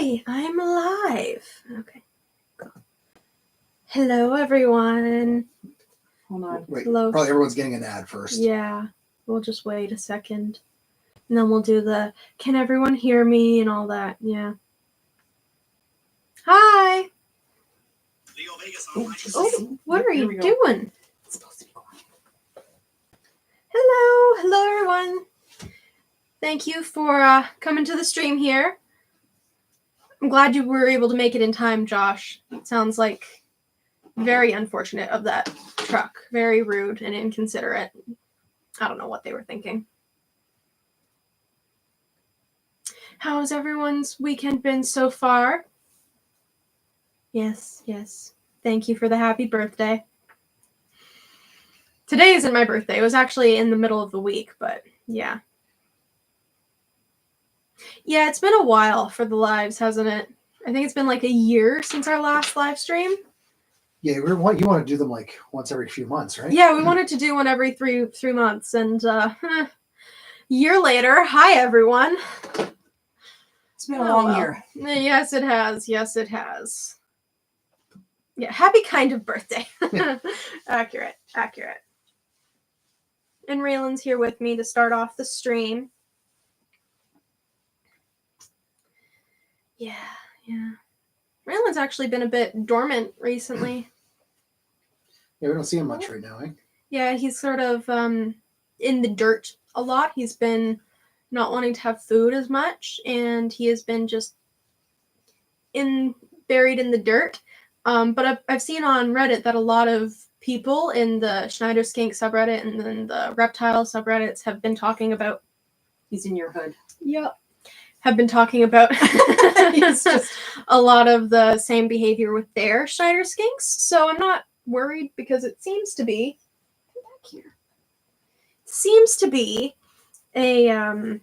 Okay, I'm alive. Okay, go. Hello, everyone. Hold on. Wait, Hello. probably everyone's getting an ad first. Yeah, we'll just wait a second. And then we'll do the, can everyone hear me and all that. Yeah. Hi. Oh, what are you doing? It's supposed to be quiet. Hello, everyone. Thank you for coming to the stream here. I'm glad you were able to make it in time, Josh. It sounds like very unfortunate of that truck. Very rude and inconsiderate. I don't know what they were thinking. How's everyone's weekend been so far? Yes. Thank you for the happy birthday. Today isn't my birthday. It was actually in the middle of the week, but yeah. Yeah, it's been a while for the lives, hasn't it? I think it's been like a year since our last live stream. Yeah, you want to do them like once every few months, right? Yeah, we wanted to do one every three months, and year later, hi everyone. It's been a long year. Yes, it has. Yeah, happy kind of birthday. Accurate. And Raylan's here with me to start off the stream. Yeah. Raylan's actually been a bit dormant recently. Yeah, we don't see him much right now, eh? Yeah, he's sort of in the dirt a lot. He's been not wanting to have food as much, and he has been just buried in the dirt. But I've seen on Reddit that a lot of people in the Schneider Skink subreddit and then the Reptile subreddits have been talking about. He's in your hood. Yep. Have been talking about just a lot of the same behavior with their Schneider Skinks. So I'm not worried because it seems to be back here. Seems to be a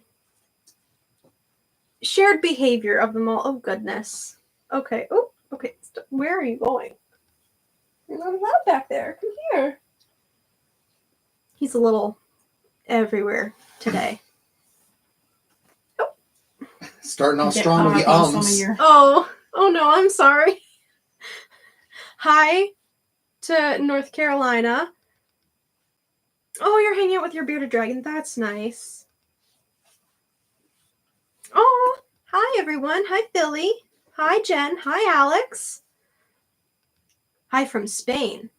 shared behavior of them all. Oh goodness. Okay. Oh, okay. Where are you going? You're not allowed back there. Come here. He's a little everywhere today. Starting off strong with the ums. Oh no, I'm sorry. Hi to North Carolina. Oh, you're hanging out with your bearded dragon. That's nice. Oh, hi everyone. Hi Billy. Hi Jen. Hi Alex. Hi from Spain.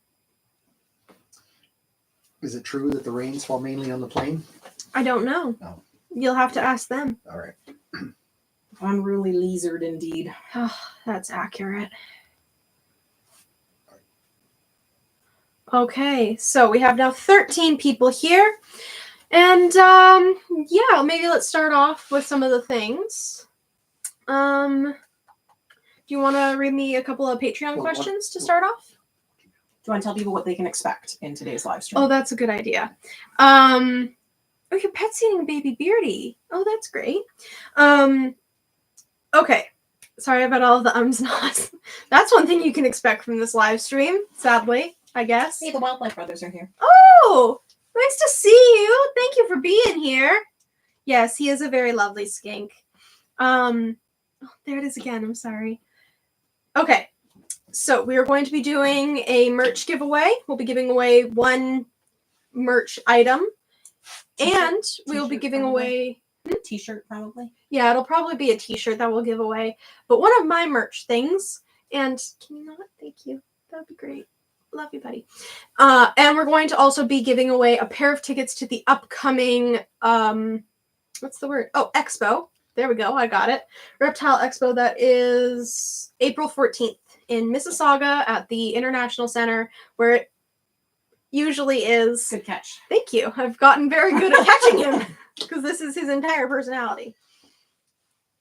Is it true that the rains fall mainly on the plain? I don't know. No. You'll have to ask them. All right. Unruly lizard indeed. Oh, that's accurate. Okay, so we have now 13 people here. And yeah, maybe let's start off with some of the things. Do you want to read me a couple of Patreon questions to start off? Do you want to tell people what they can expect in today's live stream? Oh, that's a good idea. Oh, your pet's eating baby Beardy. Oh, that's great. Okay. Sorry about all of the ums and ahs. That's one thing you can expect from this live stream, sadly, I guess. Hey, the Wildlife Brothers are here. Oh, nice to see you. Thank you for being here. Yes, he is a very lovely skink. Oh, there it is again. I'm sorry. Okay. So we are going to be doing a merch giveaway. We'll be giving away one merch item. And we will be giving away... T-shirt, probably. Yeah, it'll probably be a t-shirt that we'll give away. But one of my merch things, and can you not? Thank you. That would be great. Love you, buddy. And we're going to also be giving away a pair of tickets to the upcoming, what's the word? Oh, Expo. There we go. I got it. Reptile Expo. That is April 14th in Mississauga at the International Center, where it usually is. Good catch. Thank you. I've gotten very good at catching him. Because this is his entire personality.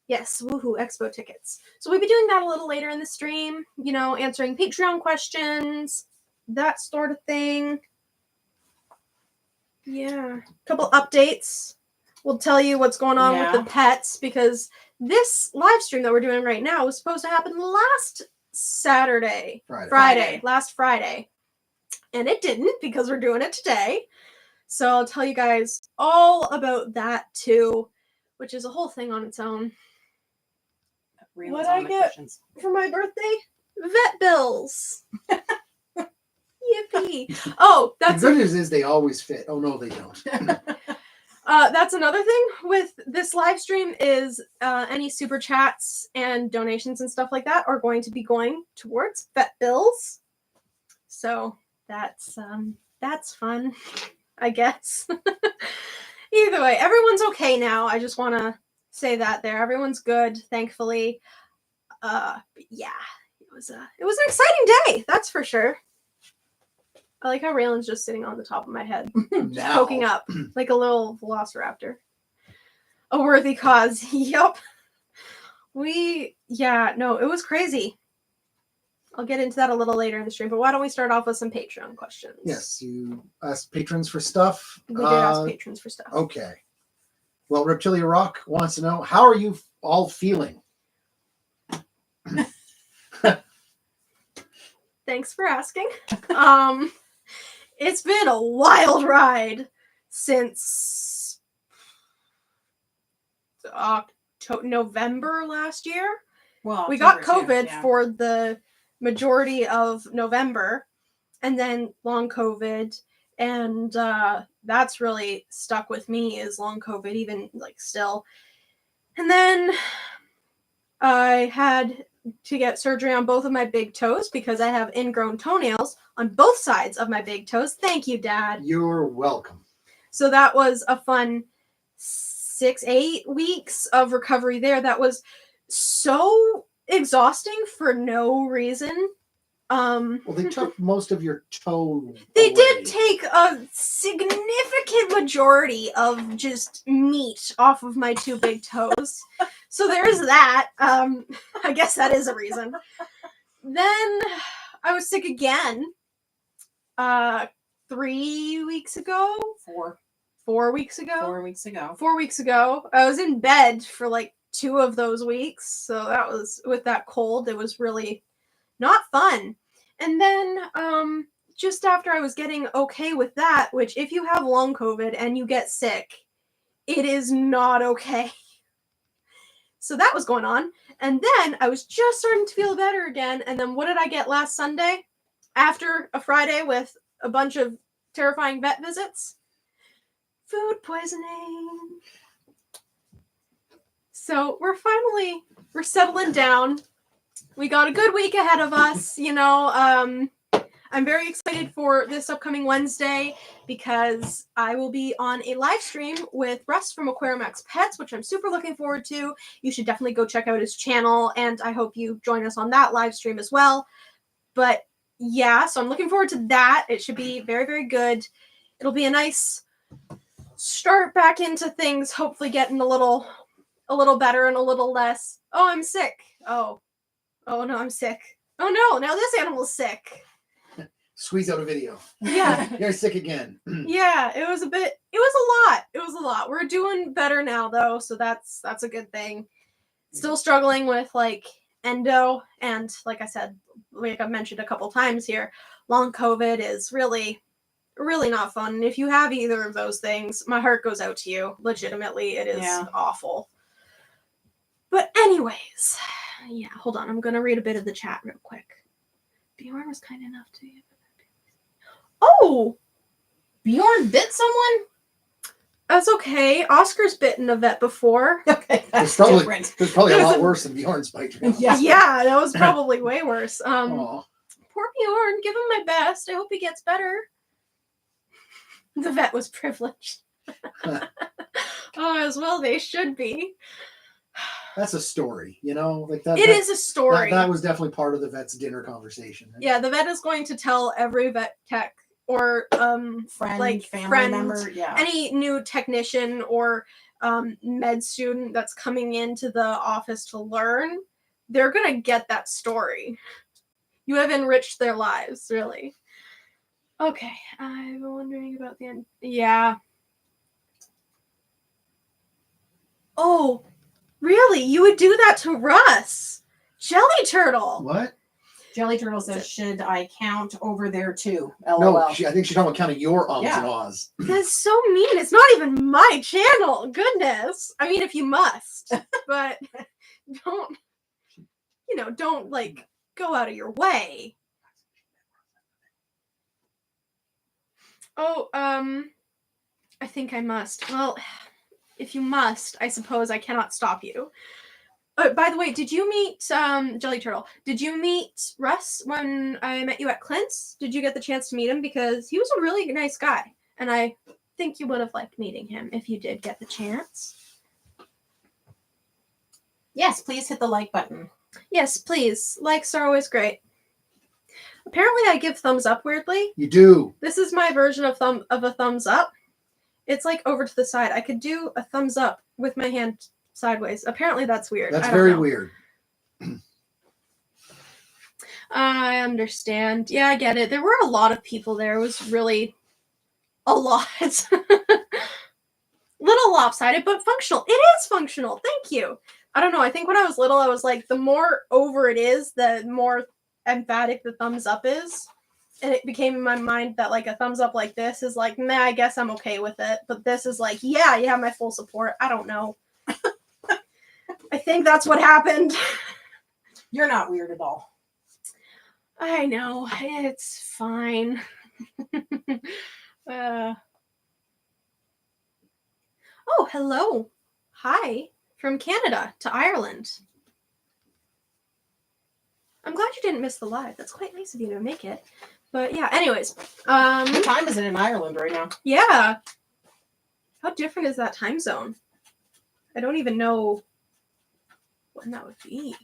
Yes, woohoo, Expo tickets. So we'll be doing that a little later in the stream. You know, answering Patreon questions, that sort of thing. Yeah. A couple updates. We'll tell you what's going on with the pets, because this live stream that we're doing right now was supposed to happen last Saturday. Last Friday. And it didn't, because we're doing it today. So I'll tell you guys all about that too, which is a whole thing on its own. Raylan's What'd on I the get? cushions. For my birthday, vet bills. Yippee! Oh, The that's good news is they always fit. Oh no, they don't. that's another thing with this live stream is any super chats and donations and stuff like that are going to be going towards vet bills. So that's fun, I guess. Either way, everyone's okay now. I just want to say that there. Everyone's good, thankfully. But yeah, it was an exciting day, that's for sure. I like how Raylan's just sitting on the top of my head, just poking up like a little velociraptor. A worthy cause. Yup. It was crazy. I'll get into that a little later in the stream, but why don't we start off with some Patreon questions? Yes, you asked patrons for stuff. We did ask patrons for stuff. Okay. Well, Reptilia Rock wants to know, how are you all feeling? Thanks for asking. It's been a wild ride since November last year. Well, We got October, COVID yeah. for the majority of November, and then long COVID, and that's really stuck with me is long COVID, even like still. And then I had to get surgery on both of my big toes because I have ingrown toenails on both sides of my big toes. Thank you, Dad. You're welcome. So that was a fun 6-8 weeks of recovery there. That was so exhausting for no reason. Well, they took most of your toe. They away. did take a significant majority of just meat off of my two big toes. So there's that. I guess that is a reason. Then I was sick again. 3 weeks ago? 4 weeks ago? 4 weeks ago. 4 weeks ago. I was in bed for like 2 of those weeks. So that was, with that cold, it was really not fun. And then just after I was getting okay with that, which if you have long COVID and you get sick, it is not okay. So that was going on. And then I was just starting to feel better again. And then what did I get last Sunday? After a Friday with a bunch of terrifying vet visits? Food poisoning. So we're settling down. We got a good week ahead of us, you know. I'm very excited for this upcoming Wednesday because I will be on a live stream with Russ from Aquarium X Pets, which I'm super looking forward to. You should definitely go check out his channel, and I hope you join us on that live stream as well. But yeah, so I'm looking forward to that. It should be very, very good. It'll be a nice start back into things, hopefully getting a little better and a little less, oh, I'm sick. Oh no, I'm sick. Oh no, now this animal's sick. Squeeze out a video. Yeah. You're sick again. Yeah, it was a lot. We're doing better now though, so that's a good thing. Still struggling with like endo, and like I said, like I've mentioned a couple times here, long COVID is really, really not fun. And if you have either of those things, my heart goes out to you. Legitimately, it is awful. But anyways, yeah, hold on. I'm going to read a bit of the chat real quick. Bjorn was kind enough to... Oh! Bjorn bit someone? That's okay. Oscar's bitten a vet before. Okay, that's There's different. probably a lot worse than Bjorn's bite. Yeah. Yeah, that was probably way worse. Aw. Poor Bjorn. Give him my best. I hope he gets better. The vet was privileged. Oh, as well they should be. That's a story, you know? Like that. It is a story. That was definitely part of the vet's dinner conversation. Yeah, the vet is going to tell every vet tech or Family member, yeah. any new technician or med student that's coming into the office to learn, they're gonna get that story. You have enriched their lives, really. Okay, I'm wondering about the end. Yeah. Oh, really? You would do that to Russ? Jelly Turtle. What? Jelly Turtle says, should I count over there too? LOL. No, I think she's talking about counting your ums and ahs. That's so mean. It's not even my channel. Goodness. I mean, if you must, but don't. don't like go out of your way. Oh, I think I must. Well, if you must, I suppose I cannot stop you. By the way, did you meet Jelly Turtle? Did you meet Russ when I met you at Clint's? Did you get the chance to meet him? Because he was a really nice guy, and I think you would have liked meeting him if you did get the chance. Yes, please hit the like button. Yes, please. Likes are always great. Apparently, I give thumbs up weirdly. You do. This is my version of a thumbs up. It's like over to the side. I could do a thumbs up with my hand sideways. Apparently, that's weird. That's I don't very know. weird. I understand. Yeah, I get it. There were a lot of people there. It was really a lot. Little lopsided, but functional. It is functional. Thank you. I don't know. I think when I was little, I was like, the more over it is, the more emphatic the thumbs up is. And it became in my mind that like a thumbs up like this is like, nah, I guess I'm okay with it. But this is like, yeah, you have my full support. I don't know. I think that's what happened. You're not weird at all. I know. It's fine. Oh, hello. Hi. From Canada to Ireland. I'm glad you didn't miss the live. That's quite nice of you to make it. But yeah, anyways. What time is it in Ireland right now? Yeah. How different is that time zone? I don't even know when that would be.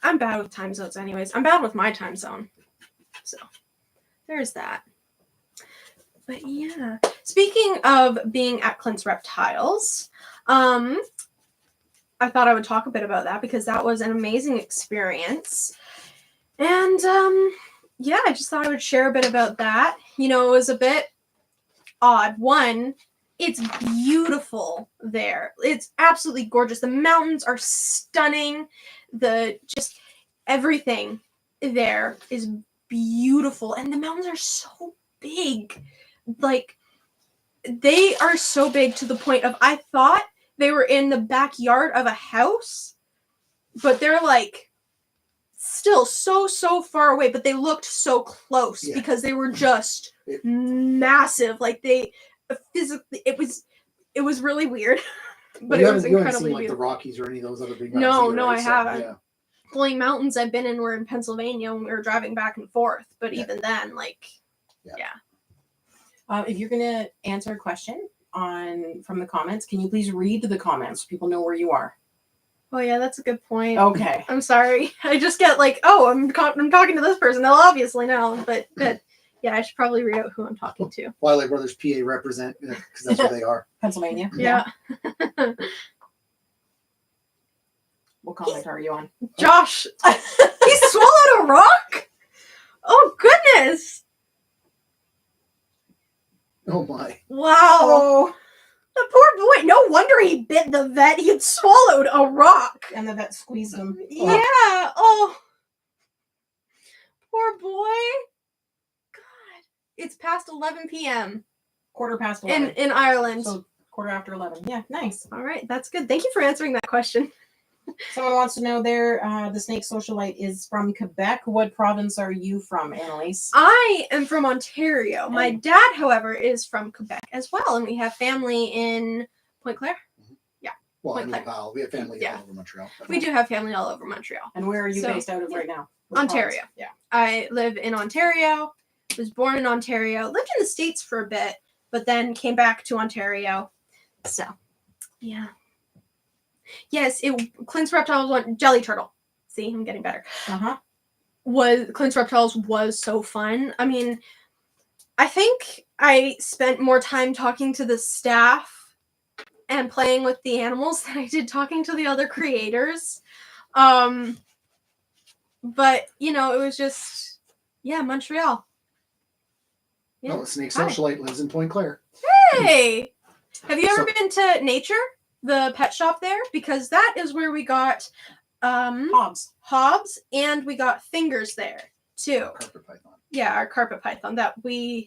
I'm bad with time zones anyways. I'm bad with my time zone. So, there's that. But yeah. Speaking of being at Clint's Reptiles, I thought I would talk a bit about that because that was an amazing experience. And yeah, I just thought I would share a bit about that. You know, it was a bit odd. One, it's beautiful there. It's absolutely gorgeous. The mountains are stunning. Just everything there is beautiful. And the mountains are so big. Like, they are so big to the point of I thought they were in the backyard of a house, but they're like still so far away, but they looked so close because they were just massive. Like they physically, it was really weird, but it was incredibly you haven't seen like beautiful. the Rockies or any of those other big No, mountains. no, I haven't. Yeah. The only mountains I've been in were in Pennsylvania when we were driving back and forth, but even then, like, If you're gonna answer a question from the comments, can you please read the comments so people know where you are? Oh yeah, that's a good point. Okay. I'm sorry. I just get like, oh, I'm talking to this person. They'll obviously know, but yeah, I should probably read out who I'm talking to. Wiley Brothers PA represent, because that's where they are. Pennsylvania. Yeah. What comment are you on? Josh, he swallowed a rock? Oh goodness! Oh my! Wow. Oh. The poor boy. No wonder he bit the vet. He had swallowed a rock. And the vet squeezed him. Yeah. Oh. Poor boy. God. It's past 11 p.m. Quarter past 11. in Ireland. So quarter after 11. Yeah, nice. All right, that's good. Thank you for answering that question. Someone wants to know the snake socialite is from Quebec. What province are you from, Annaliese? I am from Ontario. My dad, however, is from Quebec as well, and we have family in Pointe Claire. Yeah. Well, Pointe in Claire. Laval. We have family all over Montreal. We do have family all over Montreal. And where are you based out of right now? Ontario. Province? Yeah. I live in Ontario. Was born in Ontario. Lived in the States for a bit, but then came back to Ontario. So, yeah. Yes, Clint's Reptiles one Jelly Turtle. See, I'm getting better. Clint's Reptiles was so fun. I mean, I think I spent more time talking to the staff and playing with the animals than I did talking to the other creators. But you know, it was just Montreal. Yeah. No, Snake Socialite lives in Pointe Claire. Hey, have you ever been to Nature? The pet shop there, because that is where we got Hobbs, and we got Fingers there too. Carpet python. Yeah, our carpet python that we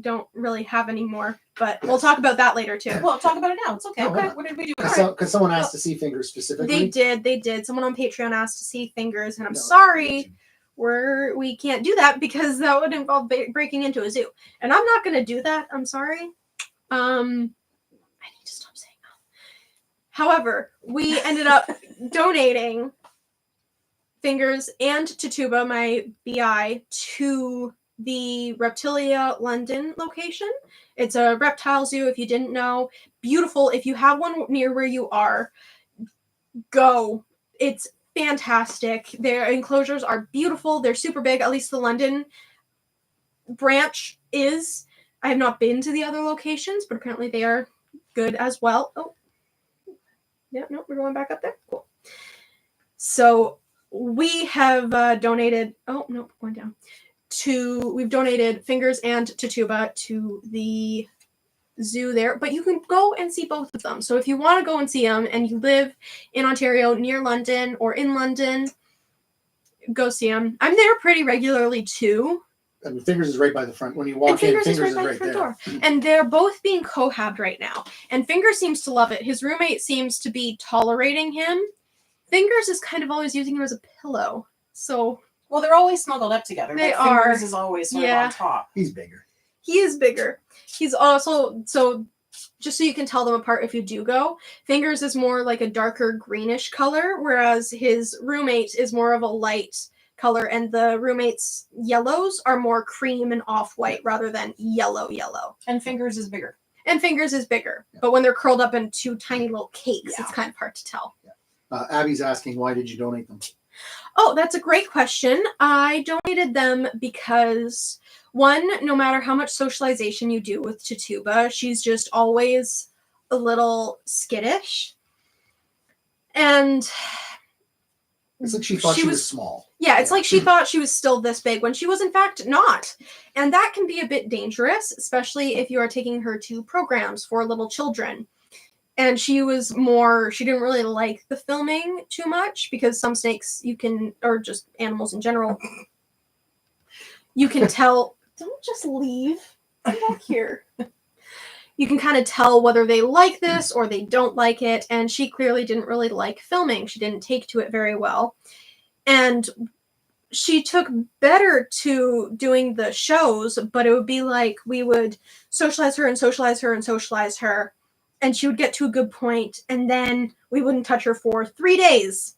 don't really have anymore. But we'll talk about that later too. Well, talk about it now. It's okay. Okay. What did we do? Because someone asked to see fingers specifically. They did. Someone on Patreon asked to see fingers, and I'm No, sorry, we can't do that because that would involve breaking into a zoo, and I'm not going to do that. I'm sorry. I need to stop saying that. However, we ended up donating fingers and Tituba, my BI, to the Reptilia London location. It's a reptile zoo, if you didn't know. Beautiful. If you have one near where you are, go. It's fantastic. Their enclosures are beautiful. They're super big. At least the London branch is. I have not been to the other locations, but apparently they are good as well. Oh, yeah, no, we're going back up there. Cool. So we have donated. Oh no, going down. We've donated fingers and Tituba to the zoo there, but you can go and see both of them. So if you want to go and see them and you live in Ontario near London or in London, go see them. I'm there pretty regularly too. And Fingers is right by the front. When you walk in, Fingers is right by the front door. And they're both being cohabbed right now. And Fingers seems to love it. His roommate seems to be tolerating him. Fingers is kind of always using him as a pillow. So, well, they're always snuggled up together. They but are. Fingers is always sort of on top. He's bigger. He is bigger. He's also, so just so you can tell them apart if you do go, Fingers is more like a darker greenish color, whereas his roommate is more of a light color, and the roommate's yellows are more cream and off-white rather than yellow. And Fingers is bigger. But when they're curled up in two tiny little cakes, it's kind of hard to tell. Abby's asking, why did you donate them? Oh, that's a great question. I donated them because, one, no matter how much socialization you do with Tituba, she's just always a little skittish. And it's like she thought she was small. Yeah, it's like she thought she was still this big when she was in fact not. And that can be a bit dangerous, especially if you are taking her to programs for little children. And she didn't really like the filming too much because some snakes or just animals in general, you can tell, don't just leave, come back here. You can kind of tell whether they like this or they don't like it. And she clearly didn't really like filming. She didn't take to it very well. And she took better to doing the shows, but it would be like we would socialize her. And she would get to a good point, and then we wouldn't touch her for 3 days.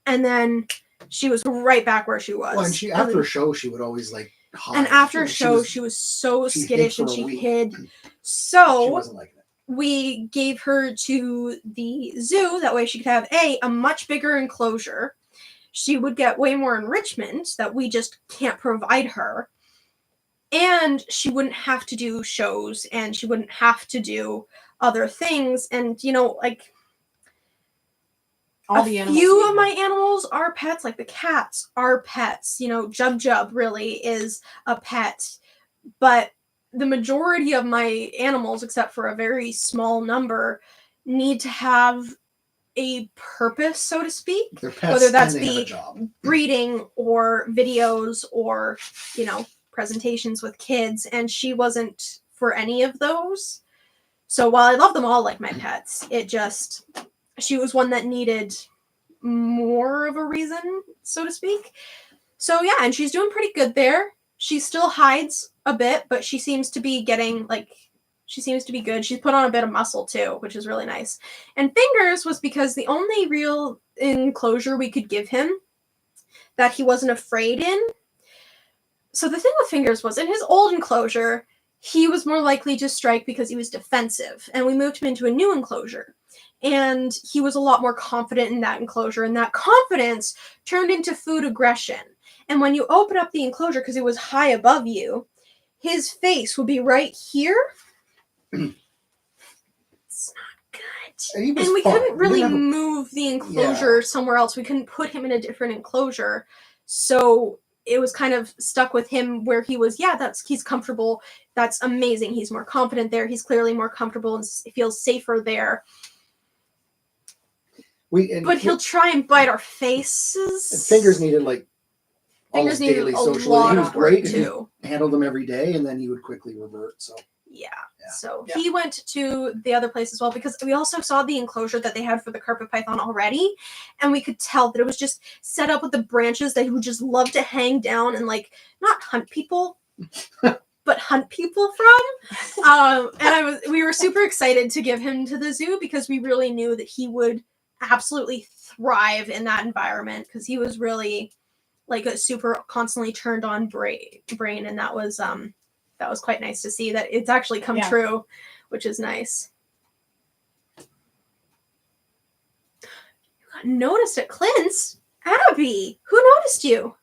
And then she was right back where she was. Well, and after a show, she would always hide. And after a show, she was so skittish and she hid. So she wasn't liking it. We gave her to the zoo. That way she could have a much bigger enclosure. She would get way more enrichment that we just can't provide her. And she wouldn't have to do shows, and she wouldn't have to do other things. And, all the animals. Few of my animals are pets, like the cats are pets. Jub really is a pet. But the majority of my animals, except for a very small number, need to have a purpose, so to speak. They're pets, whether that's and they have be a job. breeding or videos or, presentations with kids. And she wasn't for any of those. So while I love them all like my pets, she was one that needed more of a reason, so to speak. So yeah, and she's doing pretty good there. She still hides a bit, but she seems to be getting, she seems to be good. She's put on a bit of muscle too, which is really nice. And Fingers was because the only real enclosure we could give him that he wasn't afraid in. So the thing with Fingers was in his old enclosure, he was more likely to strike because he was defensive. And we moved him into a new enclosure. And he was a lot more confident in that enclosure. And that confidence turned into food aggression. And when you open up the enclosure, because it was high above you, his face would be right here. It's not good. And we couldn't really move the enclosure somewhere else. We couldn't put him in a different enclosure. So it was kind of stuck with him where he was, he's comfortable. That's amazing. He's more confident there. He's clearly more comfortable and feels safer there. But he'll try and bite our faces. And Fingers needed fingers almost needed daily a socially. lot He was of great. work And he too. handled them every day, and then he would quickly revert. So Yeah. Yeah. So Yeah. he went to the other place as well because we also saw the enclosure that they had for the carpet python already, and we could tell that it was just set up with the branches that he would just love to hang down and like not hunt people, but hunt people from. And we were super excited to give him to the zoo because we really knew that he would absolutely thrive in that environment because he was really like a super constantly turned on brain, and that was quite nice to see that it's actually come Yeah. true, which is nice. You got noticed at Clint's? Abby, who noticed you?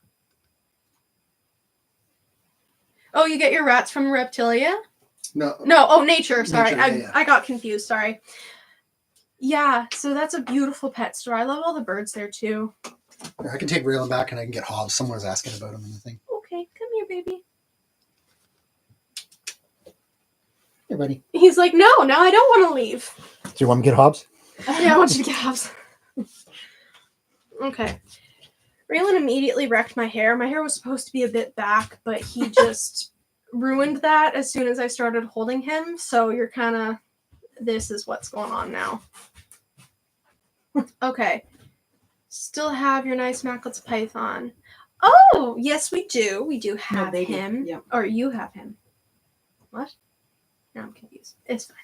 Oh, you get your rats from Reptilia? no, No, oh, nature, sorry. Nature, yeah. I got confused, sorry. Yeah, so that's a beautiful pet store. I love all the birds there too. I can take Raylan back and I can get Hobbs. Someone was asking about him in the thing. Okay, come here, baby. Hey, buddy. He's like, no, I don't want to leave. Do you want me to get Hobbs? Yeah, I want you to get Hobbs. Okay. Raylan immediately wrecked my hair. My hair was supposed to be a bit back, but he just ruined that as soon as I started holding him. So you're kind of, this is what's going on now. Okay. Still have your nice Macklett's python. Oh, yes, we do. We do have they do. him. Yep. Or you have him. What? No, I'm confused. It's fine.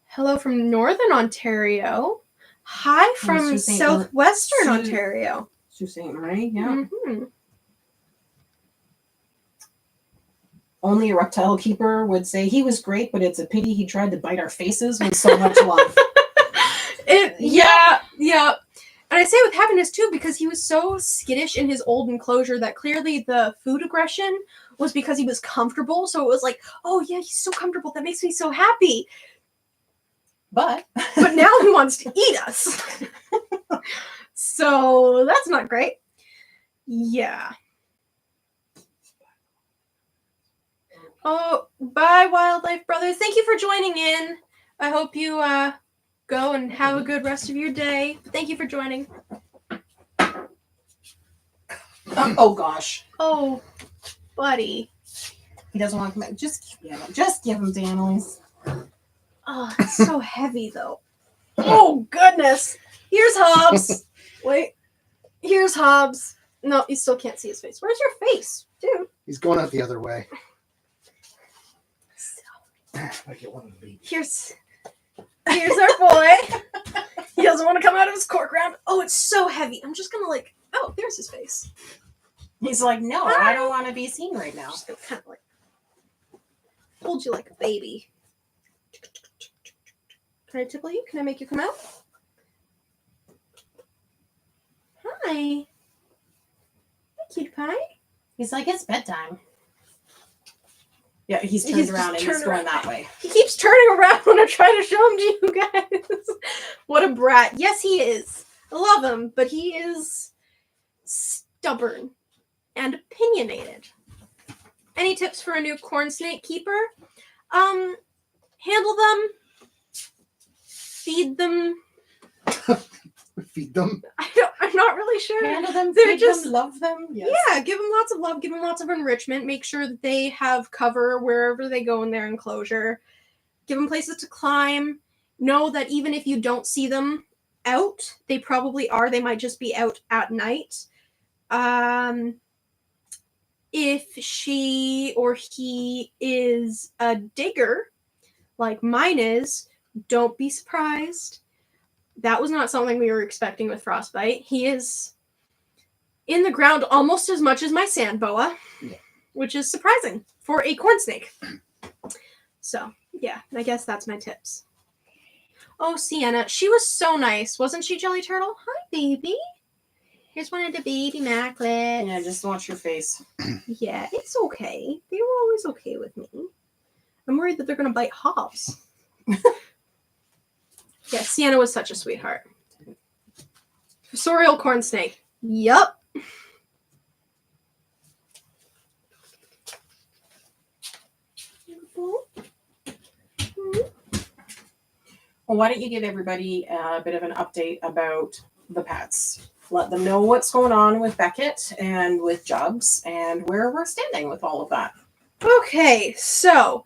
Hello from Northern Ontario. Hi from Sault Ste. Southwestern Sault- Ontario. Sault Ste. Marie, yeah. Mm-hmm. Only a reptile keeper would say he was great, but it's a pity he tried to bite our faces with so much love. Yeah. And I say with happiness too, because he was so skittish in his old enclosure that clearly the food aggression was because he was comfortable. So it was like, oh yeah, he's so comfortable. That makes me so happy. But Now he wants to eat us. So that's not great. Yeah. Oh, bye, Wildlife Brothers. Thank you for joining in. I hope you go and have a good rest of your day. Thank you for joining. oh gosh, Oh, buddy. he doesn't want to come back. Just give him to Annaliese. Oh, it's so heavy, though. Oh, goodness. Here's Hobbs. Wait. Here's Hobbs. No, you still can't see his face. Where's your face, dude? he's going out the other way. I get one of the babies. Here's our boy. He doesn't want to come out of his cork round. Oh, it's so heavy. I'm just gonna like. Oh, there's his face. He's like, no, I don't want to be seen right now. Just gonna kind of like hold you like a baby. Can I tickle you? Can I make you come out? Hi. Hi, cutie pie. He's like, it's bedtime. Yeah, he's turned around and he's turned going around. that way. He keeps turning around when I try to show him to you guys. What a brat. Yes, he is. I love him, but he is stubborn and opinionated. Any tips for a new corn snake keeper? Handle them. Feed them. Feed them. I'm not really sure. Handle them, They're feed just- them, love them. Yes. Yeah, give them lots of love, give them lots of enrichment, make sure that they have cover wherever they go in their enclosure. Give them places to climb. Know that even if you don't see them out, they probably are. They might just be out at night. If she or he is a digger, like mine is, don't be surprised. That was not something we were expecting with Frostbite. He is in the ground almost as much as my sand boa, which is surprising for a corn snake. So, yeah, I guess that's my tips. Oh, Sienna, she was so nice. Wasn't she, Jelly Turtle? Hi, baby. Here's one of the baby Macklets. Yeah, just watch your face. Yeah, it's okay. They were always okay with me. I'm worried that they're going to bite Hobbs. Yeah, Sienna was such a sweetheart. Fossorial corn snake. Yup. Well, why don't you give everybody a bit of an update about the pets? let them know what's going on with Beckett and with Jubbs and where we're standing with all of that. Okay, so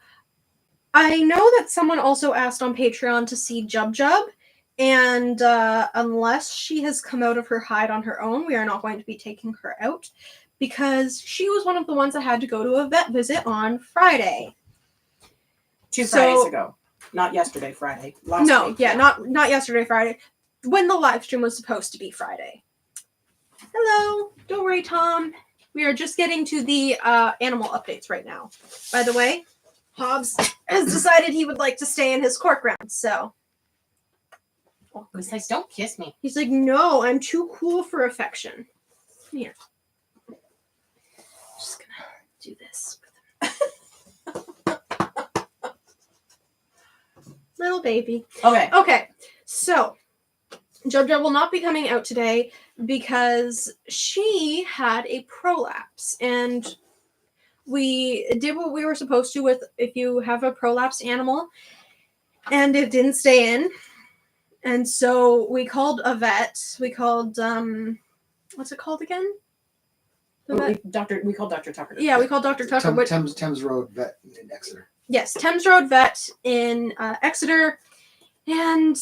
I know that someone also asked on Patreon to see Jub Jub, and unless she has come out of her hide on her own, we are not going to be taking her out because she was one of the ones that had to go to a vet visit on Friday. 2 Fridays ago. Not yesterday, Friday. Last week. Not yesterday, Friday. When the live stream was supposed to be Friday. Hello. Don't worry, Tom. We are just getting to the animal updates right now. By the way, Hobbs has decided he would like to stay in his cork round, so. Oh, he's like, don't kiss me. He's like, no, I'm too cool for affection. Here. Just gonna do this with him. Little baby. Okay, so Jub Jub will not be coming out today because she had a prolapse, and we did what we were supposed to with if you have a prolapsed animal and it didn't stay in. And so we called a vet. We called what's it called again? We called Dr. Tucker. Yeah, we called Dr. Tucker. Thames Road Vet in Exeter. Yes, Thames Road Vet in Exeter. And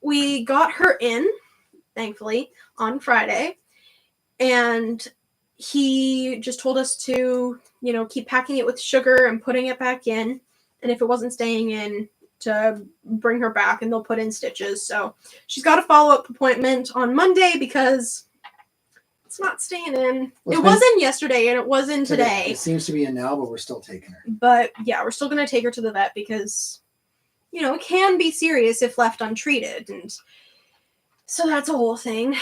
we got her in, thankfully, on Friday. And he just told us to, keep packing it with sugar and putting it back in. And if it wasn't staying in, to bring her back and they'll put in stitches. So she's got a follow-up appointment on Monday because it's not staying in. It wasn't yesterday and it wasn't today. It seems to be in now, but we're still taking her. But yeah, we're still going to take her to the vet because, it can be serious if left untreated. And so that's a whole thing.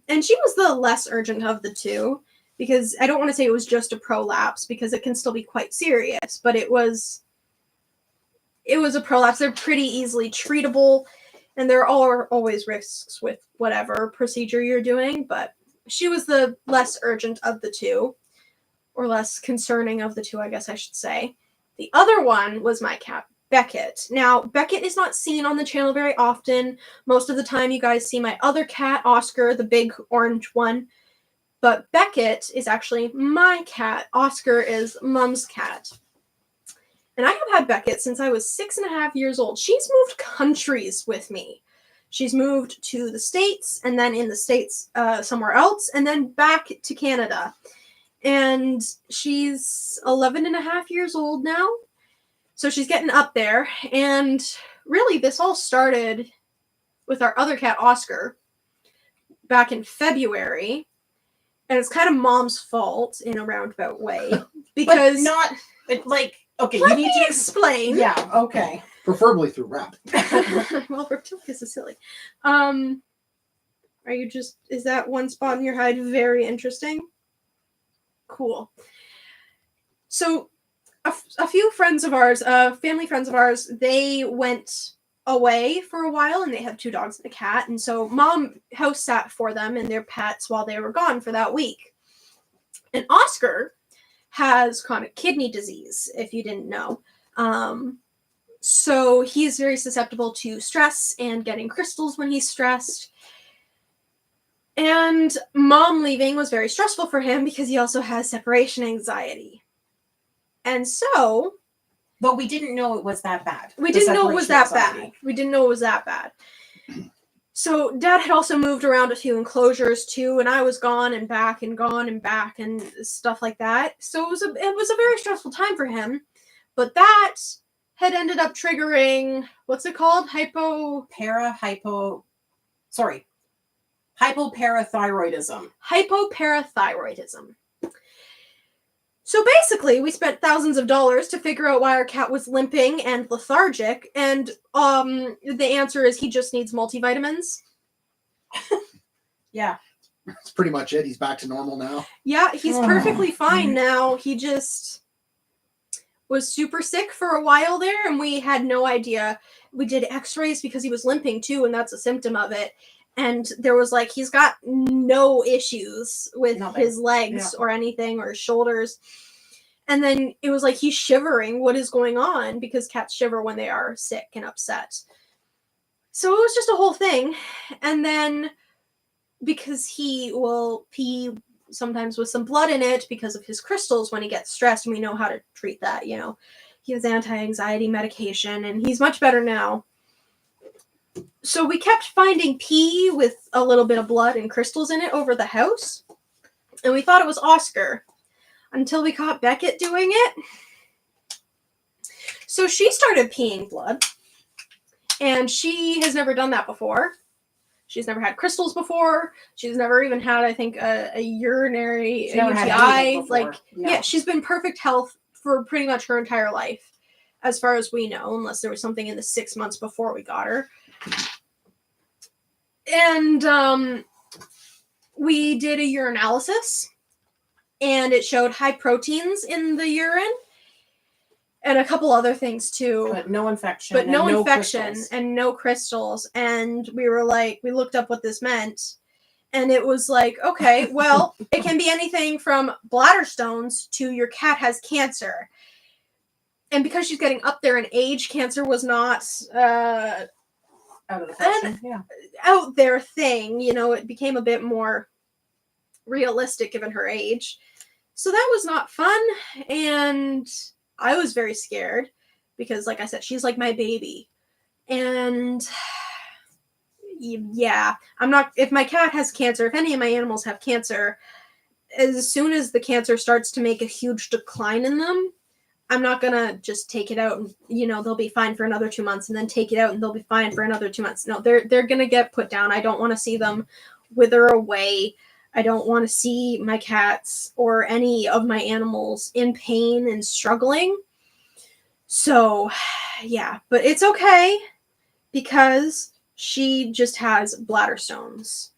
And she was the less urgent of the two because I don't want to say it was just a prolapse because it can still be quite serious, but it was a prolapse. They're pretty easily treatable, and there are always risks with whatever procedure you're doing, but she was the less urgent of the two, or less concerning of the two, I guess I should say. The other one was my cat, Beckett. Now, Beckett is not seen on the channel very often. Most of the time, you guys see my other cat, Oscar, the big orange one, but Beckett is actually my cat. Oscar is Mom's cat. And I have had Beckett since I was 6.5 years old. She's moved countries with me. She's moved to the States, and then in the States somewhere else, and then back to Canada. And she's 11.5 years old now. So she's getting up there. And really, this all started with our other cat, Oscar, back in February. And it's kind of Mom's fault in a roundabout way. Because okay, you need to explain. Yeah, okay. Preferably through rap. Well, Reptile is silly. Is that one spot in your hide very interesting? Cool. So, a few friends of ours, family friends of ours, they went away for a while and they have 2 dogs and a cat. And so Mom house sat for them and their pets while they were gone for that week. And Oscar has chronic kidney disease, if you didn't know. So he's very susceptible to stress and getting crystals when he's stressed. And Mom leaving was very stressful for him because he also has separation anxiety. And so... But we didn't know it was that bad. We didn't know it was that bad. So Dad had also moved around a few enclosures too, and I was gone and back and gone and back and stuff like that. So it was a very stressful time for him. But that had ended up triggering, what's it called? Hypoparathyroidism. Hypoparathyroidism. So basically, we spent thousands of dollars to figure out why our cat was limping and lethargic, and the answer is he just needs multivitamins. Yeah. That's pretty much it. He's back to normal now. Yeah, he's perfectly fine now. He just was super sick for a while there, and we had no idea. We did x-rays because he was limping too, and that's a symptom of it. And there was he's got no issues with his legs or anything, or his shoulders. And then it was he's shivering. What is going on? Because cats shiver when they are sick and upset. So it was just a whole thing. And then because he will pee sometimes with some blood in it because of his crystals when he gets stressed, and we know how to treat that, you know. He has anti-anxiety medication, and he's much better now. So we kept finding pee with a little bit of blood and crystals in it over the house, and we thought it was Oscar until we caught Beckett doing it. So she started peeing blood, and she has never done that before. She's never had crystals before. She's never even had, I think, a urinary She's never had UTI. anything before. Like, No. yeah, she's been perfect health for pretty much her entire life, as far as we know, unless there was something in the 6 months before we got her. And we did a urinalysis, and it showed high proteins in the urine, and a couple other things too. But no infection. But no and infection crystals. and no crystals. And we were like, we looked up what this meant. And it was like, okay, well, it can be anything from bladder stones to your cat has cancer. And because she's getting up there in age, cancer was not Out of the question. Yeah. out there thing. You know, it became a bit more realistic given her age. So that was not fun. And I was very scared because, like I said, she's like my baby. And yeah, I'm not, if my cat has cancer, if any of my animals have cancer, as soon as the cancer starts to make a huge decline in them, I'm not gonna just take it out and, you know, they'll be fine for another 2 months, and then take it out and they'll be fine for another 2 months. No, they're gonna get put down. I don't want to see them wither away. I don't want to see my cats or any of my animals in pain and struggling. So, yeah, but it's okay because she just has bladder stones.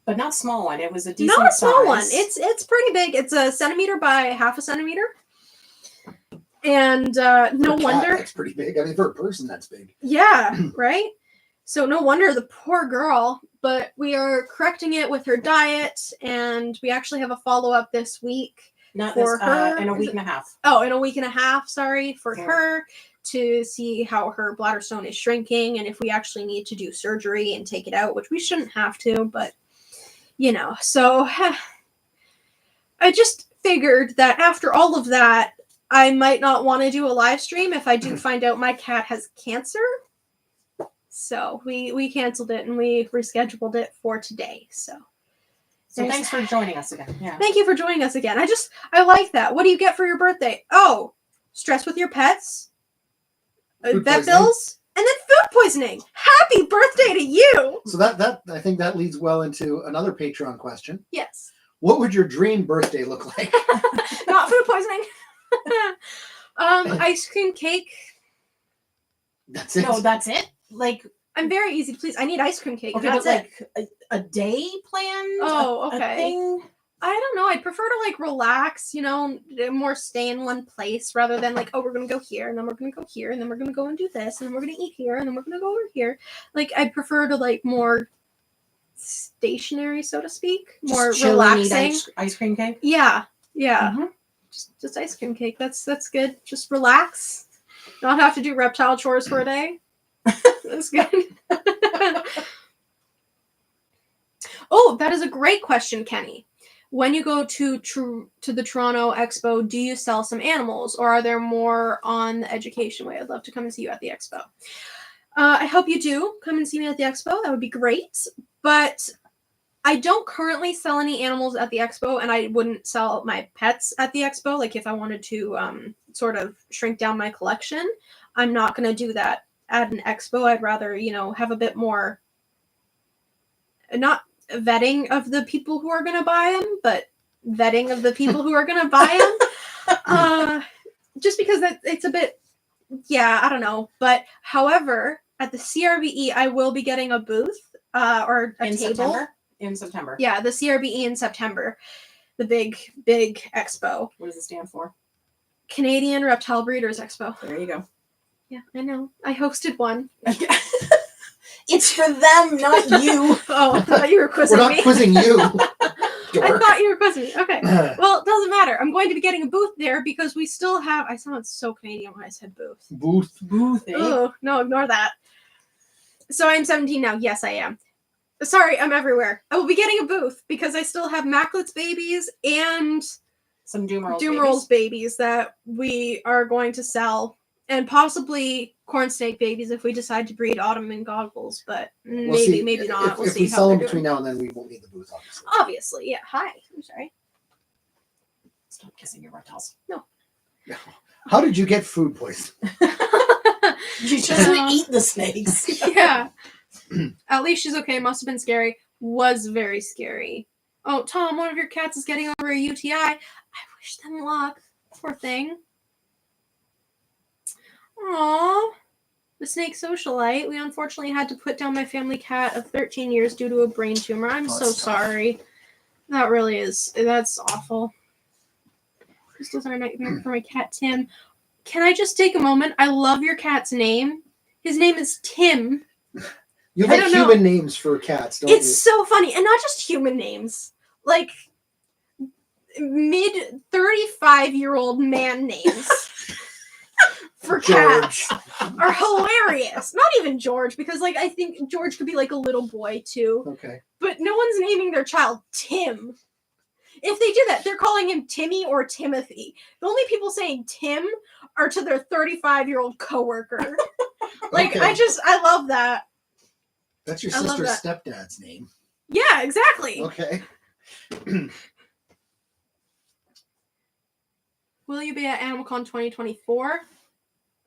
But not small one. It was a decent Not a small one. size. It's pretty big. It's a centimeter by half a centimeter. And no For a cat, wonder. that's pretty big. I mean, for a person, that's big. Yeah, right? So no wonder the poor girl, but we are correcting it with her diet, and we actually have a follow-up this week. Not for this, her. in a Is week it- and a half. Oh, in a week and a half, sorry, for Yeah. her to see how her bladder stone is shrinking and if we actually need to do surgery and take it out, which we shouldn't have to, but, you know. So I just figured that after all of that, I might not want to do a live stream if I do find out my cat has cancer. So we canceled it and we rescheduled it for today. So there's Thanks for joining us again. Yeah. Thank you for joining us again. I like that. What do you get for your birthday? Oh, stress with your pets, Food vet poisoning. bills, and then food poisoning. Happy birthday to you! So that I think that leads well into another Patreon question. Yes. What would your dream birthday look like? Not food poisoning. Ice cream cake. That's it. No, that's it. Like, I'm very easy to please. I need ice cream cake. okay, That's but it. like a day plan. Oh, A okay. thing? I don't know. I'd prefer to like relax, you know, more stay in one place rather than like, oh, we're gonna go here and then we're gonna go here and then we're gonna go and do this and then we're gonna eat here and then we're gonna go over here. Like, I prefer to like more stationary, so to speak, more Just chill and eat relaxing. ice cream cake. Yeah, yeah. Mhm. Just ice cream cake. That's good. Just relax. Not have to do reptile chores for a day. That's good. Oh, that is a great question, Kenny. When you go to the Toronto Expo, do you sell some animals, or are there more on the education way? I'd love to come and see you at the expo. I hope you do come and see me at the expo. That would be great. But I don't currently sell any animals at the expo, and I wouldn't sell my pets at the expo. Like if I wanted to sort of shrink down my collection, I'm not going to do that at an expo. I'd rather, you know, have a bit more, not vetting of the people who are going to buy them, but vetting of the people who are going to buy them. Just because it's a bit, yeah, I don't know. But however, at the CRVE, I will be getting a booth or a In table. September. In September. Yeah, the CRVE in September, the big expo. What does it stand for? Canadian Reptile Breeders Expo. There you go. Yeah, I know. I hosted one. It's for them, not you. Oh, I thought you were We're quizzing not me. quizzing you. I Dork. thought you were quizzing me. Okay. Well, it doesn't matter. I'm going to be getting a booth there because we still have. I sounded so Canadian when I said booth. Booth. Booth. Eh? Oh no, ignore that. So I'm 17 now. Yes, I am. Sorry, I'm everywhere. I will be getting a booth because I still have Macklets babies and Some Doomerals Doomerals babies that we are going to sell, and possibly corn snake babies if we decide to breed Ottoman goggles, but We'll maybe, see. maybe not. If, We'll if see we how sell they're them between doing. now and then, we won't need the booth, obviously. Obviously, yeah. Hi, I'm sorry. Stop kissing your reptiles. How did you get food poisoning? You shouldn't eat the snakes. Yeah. At least she's okay. Must have been scary. Was very scary. Oh, Tom, one of your cats is getting over a UTI. I wish them luck. Poor thing. Aww. The snake socialite. We unfortunately had to put down my family cat of 13 years due to a brain tumor. I'm so That's tough. sorry. That really is. That's awful. Crystals are a nightmare for my cat, Tim. Can I just take a moment? I love your cat's name. His name is Tim. You I like don't know. human names for cats, don't It's so funny. And not just human names. Like, mid 35-year-old man names for cats are hilarious. Not even George, because, like, I think George could be, like, a little boy, too. you? Okay. But no one's naming their child Tim. If they do that, they're calling him Timmy or Timothy. The only people saying Tim are to their 35-year-old coworker. Like, Okay. I love that. That's your I love sister's that. stepdad's name. Yeah, exactly. Okay. Will you be at AnimalCon 2024?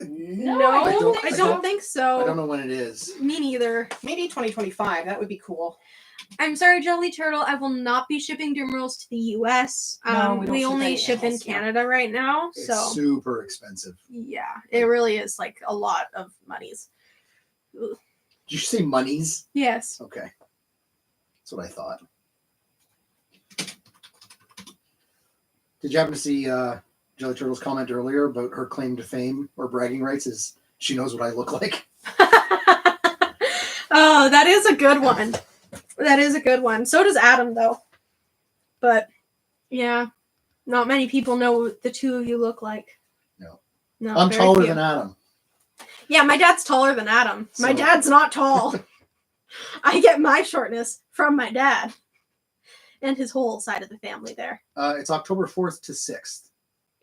No, I don't I think so. I don't know when it is. Me neither. Maybe 2025. That would be cool. I'm sorry, Jelly Turtle. I will not be shipping Doomerals to the US. No, we don't we ship only anything ship in else, yeah. Canada right now. It's So, super expensive. yeah, it really is like a lot of monies. Ugh. Did you say monies? Yes. Okay. That's what I thought. Did you happen to see Jelly Turtle's comment earlier about her claim to fame or bragging rights is she knows what I look like? Oh, that is a good one. That is a good one. So does Adam, though. But, yeah, not many people know what the two of you look like. No. No, I'm very taller few. than Adam. Yeah, my dad's taller than Adam. My So- dad's not tall. I get my shortness from my dad. And his whole side of the family there. It's October 4th to 6th,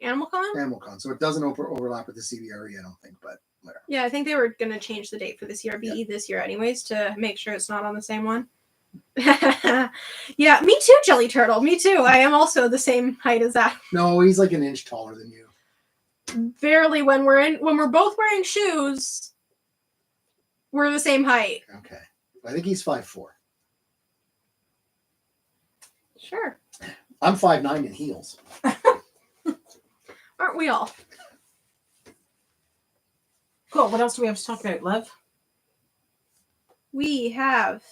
AnimalCon? AnimalCon. So it doesn't overlap with the CBRE, I don't think, but whatever. Yeah, I think they were going to change the date for the CRBE this year anyways to make sure it's not on the same one. Yeah, me too, Jelly Turtle. Me too. I am also the same height as that. No, he's like an inch taller than you. Barely when we're both wearing shoes, we're the same height. Okay. I think he's 5'4". Sure. I'm 5'9" in heels. Aren't we all? Cool. What else do we have to talk about, Lev? We have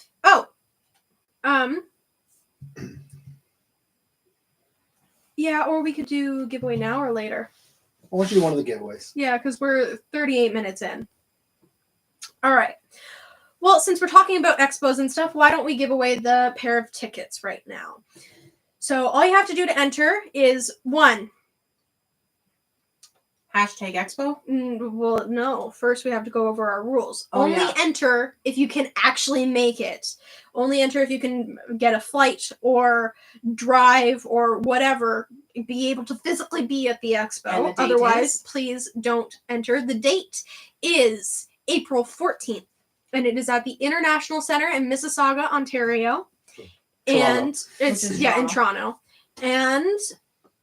yeah, or we could do giveaway now or later. I want you to do one of the giveaways. Yeah, because we're 38 minutes in. All right. Well, since we're talking about expos and stuff, why don't we give away the pair of tickets right now? So all you have to do to enter is one. Hashtag Expo. Well, no. First, we have to go over our rules. Oh, Only yeah. enter if you can actually make it. Only enter if you can get a flight or drive or whatever, be able to physically be at the expo. And the date Otherwise, is? please don't enter. The date is April 14th, and it is at the International Center in Mississauga, Ontario. Toronto. And it's Which is in Toronto. And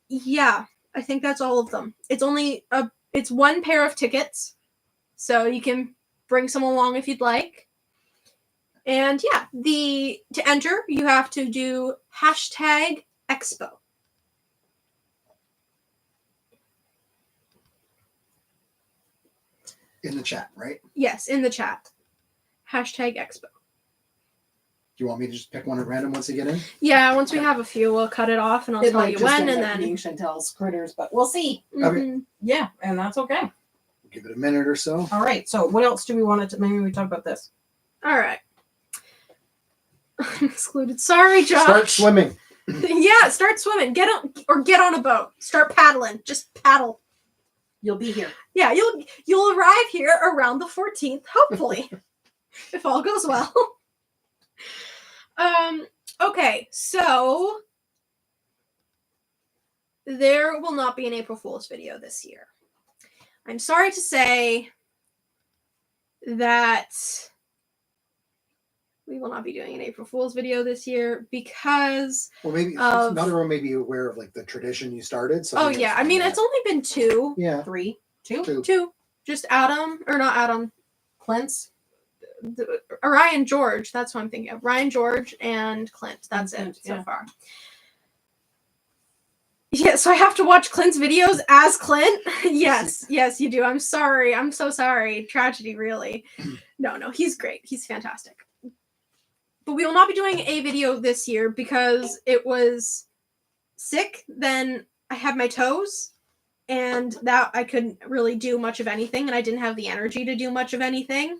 yeah, I think that's all of them. It's one pair of tickets, so you can bring some along if you'd like. And yeah, to enter, you have to do hashtag Expo. In the chat, right? Yes, in the chat. Hashtag Expo. Do you want me to just pick one at random once they get in? Yeah, once we have a few, we'll cut it off and I'll tell you when, and then being Chantel's critters, but we'll see. Okay. Mhm. Yeah, and that's okay. Give it a minute or so. All right. So what else do we want to? Maybe we talk about this. All right. I'm excluded. Sorry, Josh. Start swimming. Yeah, start swimming. Get on a boat. Start paddling. Just paddle. You'll be here. Yeah, you'll arrive here around the 14th, hopefully. if all goes well. Okay, so there will not be an April Fool's video this year. I'm sorry to say that we will not be doing an April Fool's video this year because Well, maybe of... not everyone may be aware of like the tradition you started. So Oh yeah, I mean it's only been 2. Yeah. 3, 2, 2. Just Adam, or not Adam, Clint's. Ryan George. That's what I'm thinking of. Ryan George and Clint. That's it so far. Yeah, so I have to watch Clint's videos as Clint? Yes, you do. I'm sorry. I'm so sorry. Tragedy, really. No, he's great. He's fantastic. But we will not be doing a video this year because it was sick. Then I had my toes, and that I couldn't really do much of anything, and I didn't have the energy to do much of anything.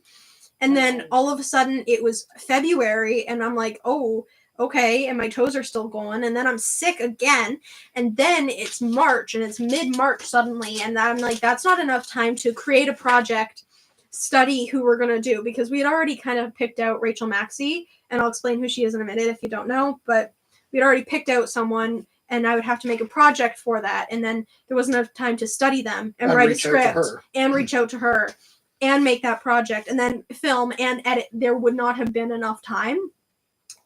And then all of a sudden it was February, and I'm like, oh, okay, and my toes are still going, and then I'm sick again, and then it's March, and it's mid-March suddenly, and I'm like, that's not enough time to create a project, study who we're going to do, because we had already kind of picked out Rachel Maxey, and I'll explain who she is in a minute if you don't know, but we'd already picked out someone, and I would have to make a project for that, and then there wasn't enough time to study them, and write a script, and reach out to her, and make that project, and then film and edit. There would not have been enough time.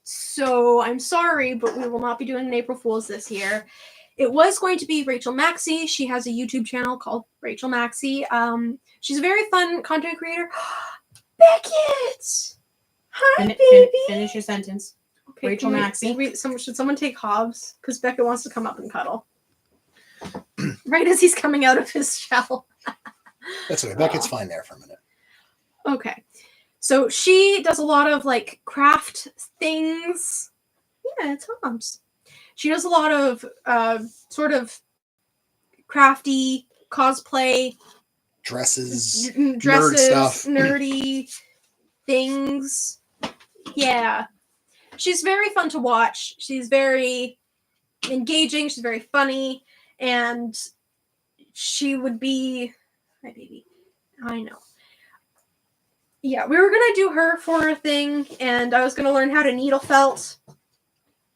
So I'm sorry, but we will not be doing an April Fool's this year. It was going to be Rachel Maxey. She has a YouTube channel called Rachel Maxey. She's a very fun content creator. Beckett! Hi, baby! Finish your sentence. Okay, Rachel Maxey. Should someone take Hobbs? Because Beckett wants to come up and cuddle. Right as he's coming out of his shell. That's okay. Beckett's fine there for a minute. Okay. So she does a lot of like craft things. Yeah, it's Hobbs. She does a lot of sort of crafty cosplay, Dresses, nerd stuff, stuff. nerdy things. Yeah. She's very fun to watch. She's very engaging. She's very funny. And she would be... Hi, baby. I know. Yeah, we were going to do her for a thing, and I was going to learn how to needle felt.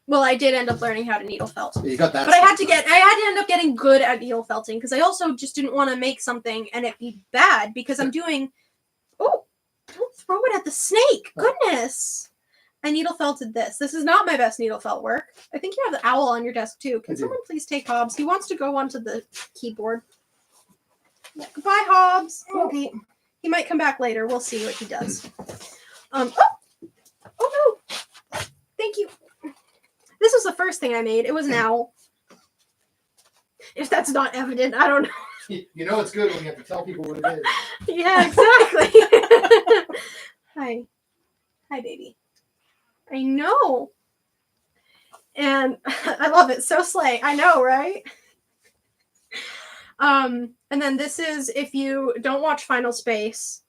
Well, I did end up learning how to needle felt. You got that. But I had to end up getting good at needle felting, because I also just didn't want to make something and it be bad, because I'm doing... Oh, don't throw it at the snake. Goodness. I needle felted this. This is not my best needle felt work. I think you have the owl on your desk, too. Can someone please take Hobbs? He wants to go onto the keyboard. Yeah, goodbye, Hobbs. Okay. He might come back later. We'll see what he does. Oh no. Thank you. This was the first thing I made. It was an owl. If that's not evident, I don't know. You know it's good when you have to tell people what it is. Yeah, exactly. Hi. Hi, baby. I know. And I love it. So slay. I know, right? And then this is, if you don't watch Final Space.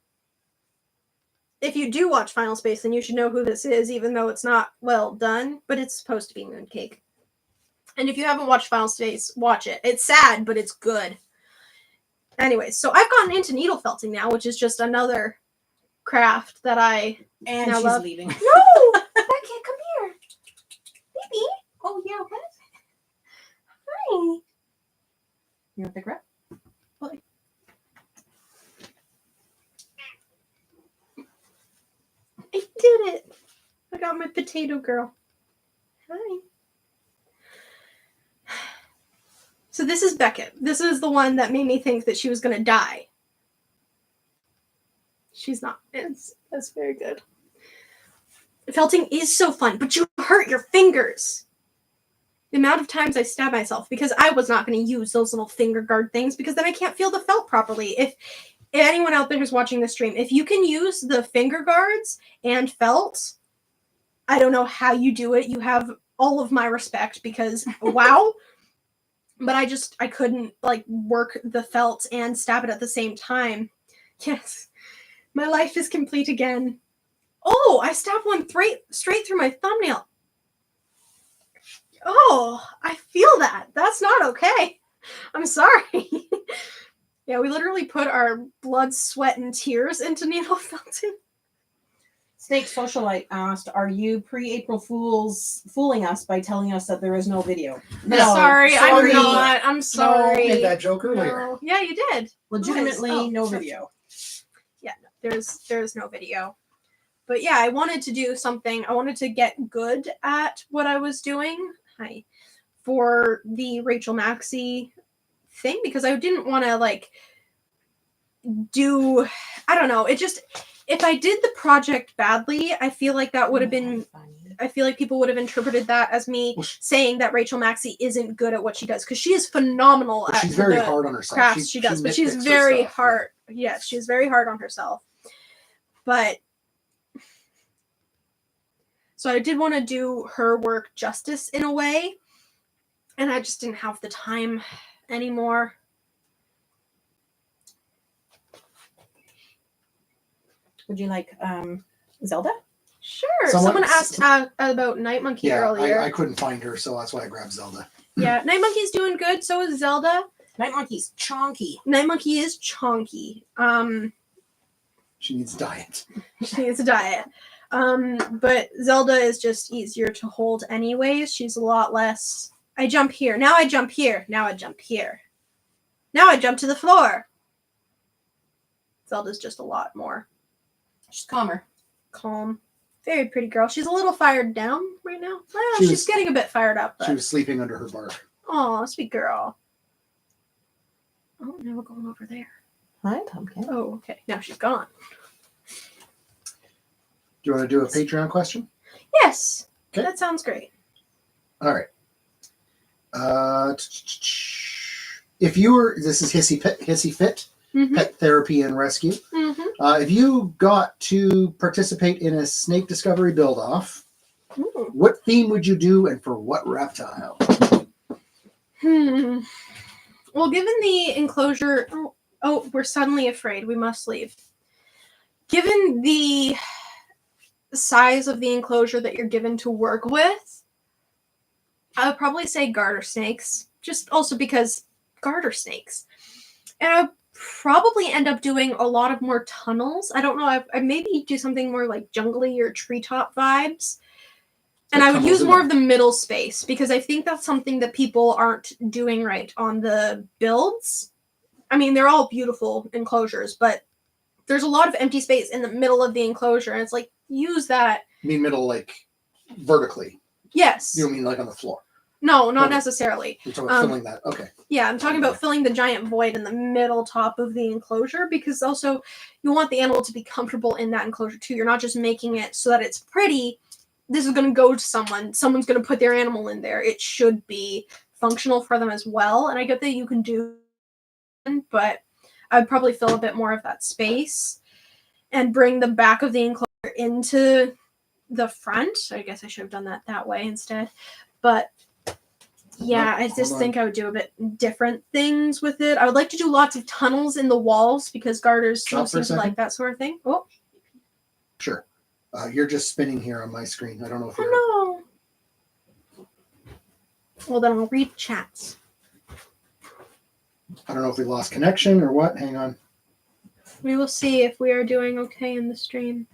If you do watch Final Space, then you should know who this is, even though it's not well done, but it's supposed to be Mooncake. And if you haven't watched Final Space, watch it. It's sad, but it's good. Anyways, so I've gotten into needle felting now, which is just another craft that I And now she's love. leaving. No! Beckett, come here. Baby. Oh, yeah, what? Hi. You want to pick her up? I did it. I got my potato girl. Hi. So this is Beckett. This is the one that made me think that she was going to die. She's not. That's very good. Felting is so fun, but you hurt your fingers. The amount of times I stabbed myself because I was not going to use those little finger guard things because then I can't feel the felt properly. If anyone out there who's watching this stream, if you can use the finger guards and felt, I don't know how you do it. You have all of my respect because wow. But I couldn't like work the felt and stab it at the same time. Yes. My life is complete again. Oh, I stabbed one straight through my thumbnail. Oh, I feel that. That's not okay. I'm sorry. Yeah, we literally put our blood, sweat, and tears into needle felting. Snake Socialite asked, "Are you pre-April Fools fooling us by telling us that there is no video?" No, sorry, I'm not. I'm I sorry. made that joke earlier. No. Yeah, you did. Legitimately, Nice. Oh, no sure. video. Yeah, no, there's no video. But yeah, I wanted to do something. I wanted to get good at what I was doing. Hi. For the Rachel Maxey thing because I didn't want to like do. I don't know. It just if I did the project badly, I feel like that would have been. I feel like people would have interpreted that as me saying that Rachel Maxey isn't good at what she does because she is phenomenal But at she's very the hard on herself. crafts she does, but she's nitpicks her very stuff. hard. Yes, she's very hard on herself. But so I did want to do her work justice in a way, and I just didn't have the time anymore. Would you like Zelda? Sure. Someone- Someone asked about Night Monkey Yeah, earlier. I couldn't find her, so that's why I grabbed Zelda. Yeah, Night Monkey's doing good. So is Zelda. Night Monkey's chonky. Night Monkey is chonky. She needs diet. She needs a diet. But Zelda is just easier to hold anyways. She's a lot less. I jump here. Now I jump here. Now I jump here. Now I jump to the floor. Zelda's just a lot more She's calmer. calm. Very pretty girl. She's a little fired down right now. Well, She she's was- getting a bit fired up. She But was sleeping under her bark. oh, sweet girl. Oh, now we're going over there. Hi, Pumpkin. Oh, okay. Now she's gone. Do you want to do a Patreon question? Yes. Okay. That sounds great. All right. If you were, this is Hissy Fit, Mm-hmm. Pet Therapy and Rescue. Mm-hmm. If you got to participate in a snake discovery build-off, Ooh. what theme would you do and for what reptile? Well, given the enclosure... Oh, we're suddenly afraid. We must leave. Given the size of the enclosure that you're given to work with, I would probably say garter snakes. Just also because garter snakes. And I would probably end up doing a lot of more tunnels. I don't know. I maybe do something more like jungly or treetop vibes. And Like I would tunnels use in more them. of the middle space because I think that's something that people aren't doing right on the builds. I mean, they're all beautiful enclosures, but there's a lot of empty space in the middle of the enclosure. And it's like, use that. You mean middle, like vertically? Yes. You don't mean like on the floor? No, not Okay. necessarily. You're talking about filling that. Okay. Yeah, I'm talking about filling the giant void in the middle top of the enclosure because also you want the animal to be comfortable in that enclosure too. You're not just making it so that it's pretty. This is going to go to someone. Someone's going to put their animal in there. It should be functional for them as well. And I get that you can do, but I'd probably fill a bit more of that space and bring the back of the enclosure into the front. I guess I should have done that way instead. But yeah, I just Hold on. think I would do a bit different things with it. I would like to do lots of tunnels in the walls because garters Stop for a seem to like second. that sort of thing. Oh, Sure. You're just spinning here on my screen. I don't know if you're. oh no. Well, then I'll read chats. I don't know if we lost connection or what. Hang on. We will see if we are doing okay in the stream.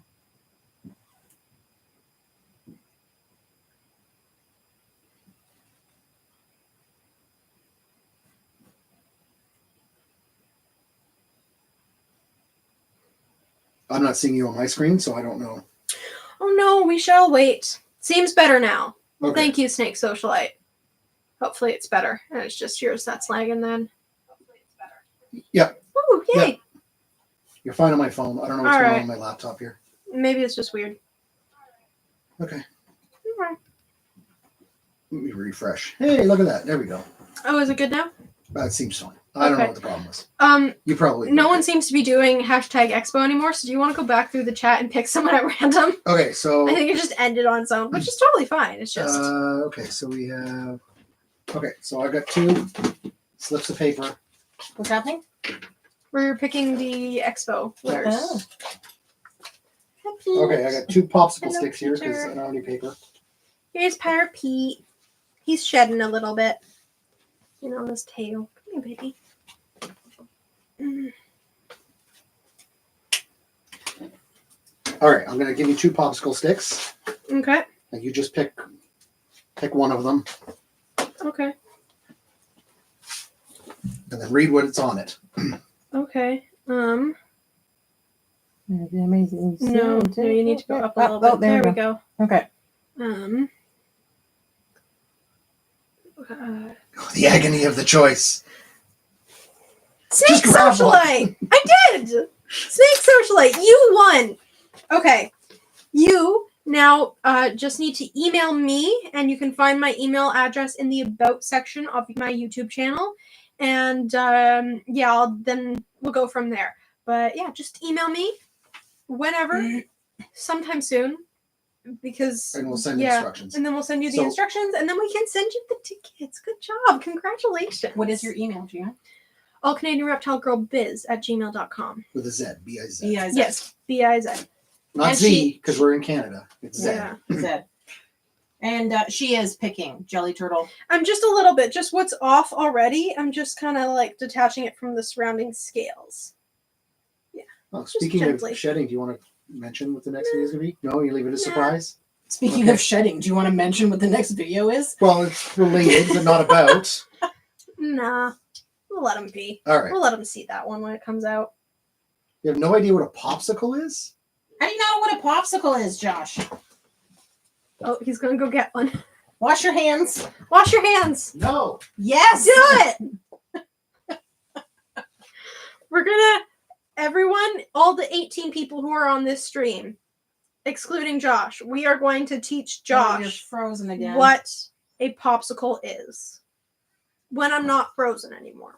I'm not seeing you on my screen, so I don't know. Oh no, we shall wait. Seems better now. Well, Okay. thank you, Snake Socialite. Hopefully it's better. And it's just yours that's lagging then. Yep. Ooh, yay. Yep. You're fine on my phone. I don't know what's All going right. on my laptop here. Maybe it's just weird. Okay. Let me refresh. Hey, look at that. There we go. Oh, is it good now? That seems fine. I don't know Okay. what the problem was. You probably no one seems to be doing hashtag expo anymore, so do you want to go back through the chat and pick someone at random? Okay, so I think it just ended on its own, which is totally fine. It's just okay, so we have so I got 2 slips of paper. What's happening? we're picking the expo winners. Oh. Okay, I got 2 popsicle Hello, sticks here because Peter. I don't have any paper. Here's Pirate Pete. He's shedding a little bit. You know, his tail. Come here, baby. All right, I'm going to give you 2 popsicle sticks. Okay. And you just pick one of them Okay. and then read what's on it. Okay. The amazing. No, you need to go up a little bit. There we go. Okay. The agony of the choice. Snake Just grab one. Socialite! I did! Snake Socialite, you won! Okay. You now just need to email me, and you can find my email address in the About section of my YouTube channel. And yeah, then we'll go from there. But yeah, just email me whenever, sometime soon. Because And we'll send yeah, instructions. and then we'll send you the So- instructions, and then we can send you the tickets. Good job. Congratulations. What is your email, Gina? allcanadianreptilegirlbiz@gmail.com. With a Z, B-I-Z. B-I-Z. Yes, B-I-Z. Not And Z, because we're in Canada. It's Z. Yeah. Z. And she is picking Jelly Turtle. I'm just a little bit, just what's off already. I'm just kind of like detaching it from the surrounding scales. Oh, speaking gently. of shedding, do you want to mention what the next video is going to be? No, you leave it a surprise? Speaking Okay. of shedding, do you want to mention what the next video is? Well, it's related, but not about. Nah, we'll let them be. All right. We'll let them see that one when it comes out. You have no idea what a popsicle is? How do you know what a popsicle is, Josh? Oh, he's gonna go get one. Wash your hands. Wash your hands. No. Yes. Do it. We're gonna, everyone, all the 18 people who are on this stream, excluding Josh, we are going to teach Oh, you're Josh frozen again. what a popsicle is when I'm not frozen anymore.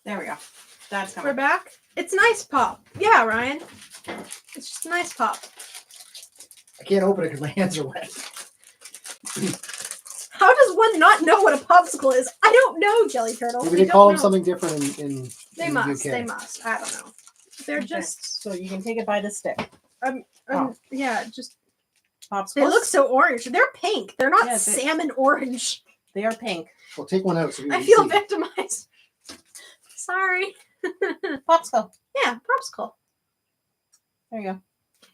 There we go. That's We're coming. back. It's nice pop. Yeah, Ryan. It's just a nice pop. I can't open it because my hands are wet. How does one not know what a popsicle is? I don't know, Jelly Turtle. Maybe I they don't call them know. something different in They in must. the UK. They must. I don't know. They're Okay. just. So you can take it by the stick. Oh. Yeah, just. Popsicles. They look so orange. They're pink. They're not Yeah, salmon orange. They are pink. Well, take one out so we I can feel see. victimized. Sorry. Popsicle. Yeah, popsicle. There you go.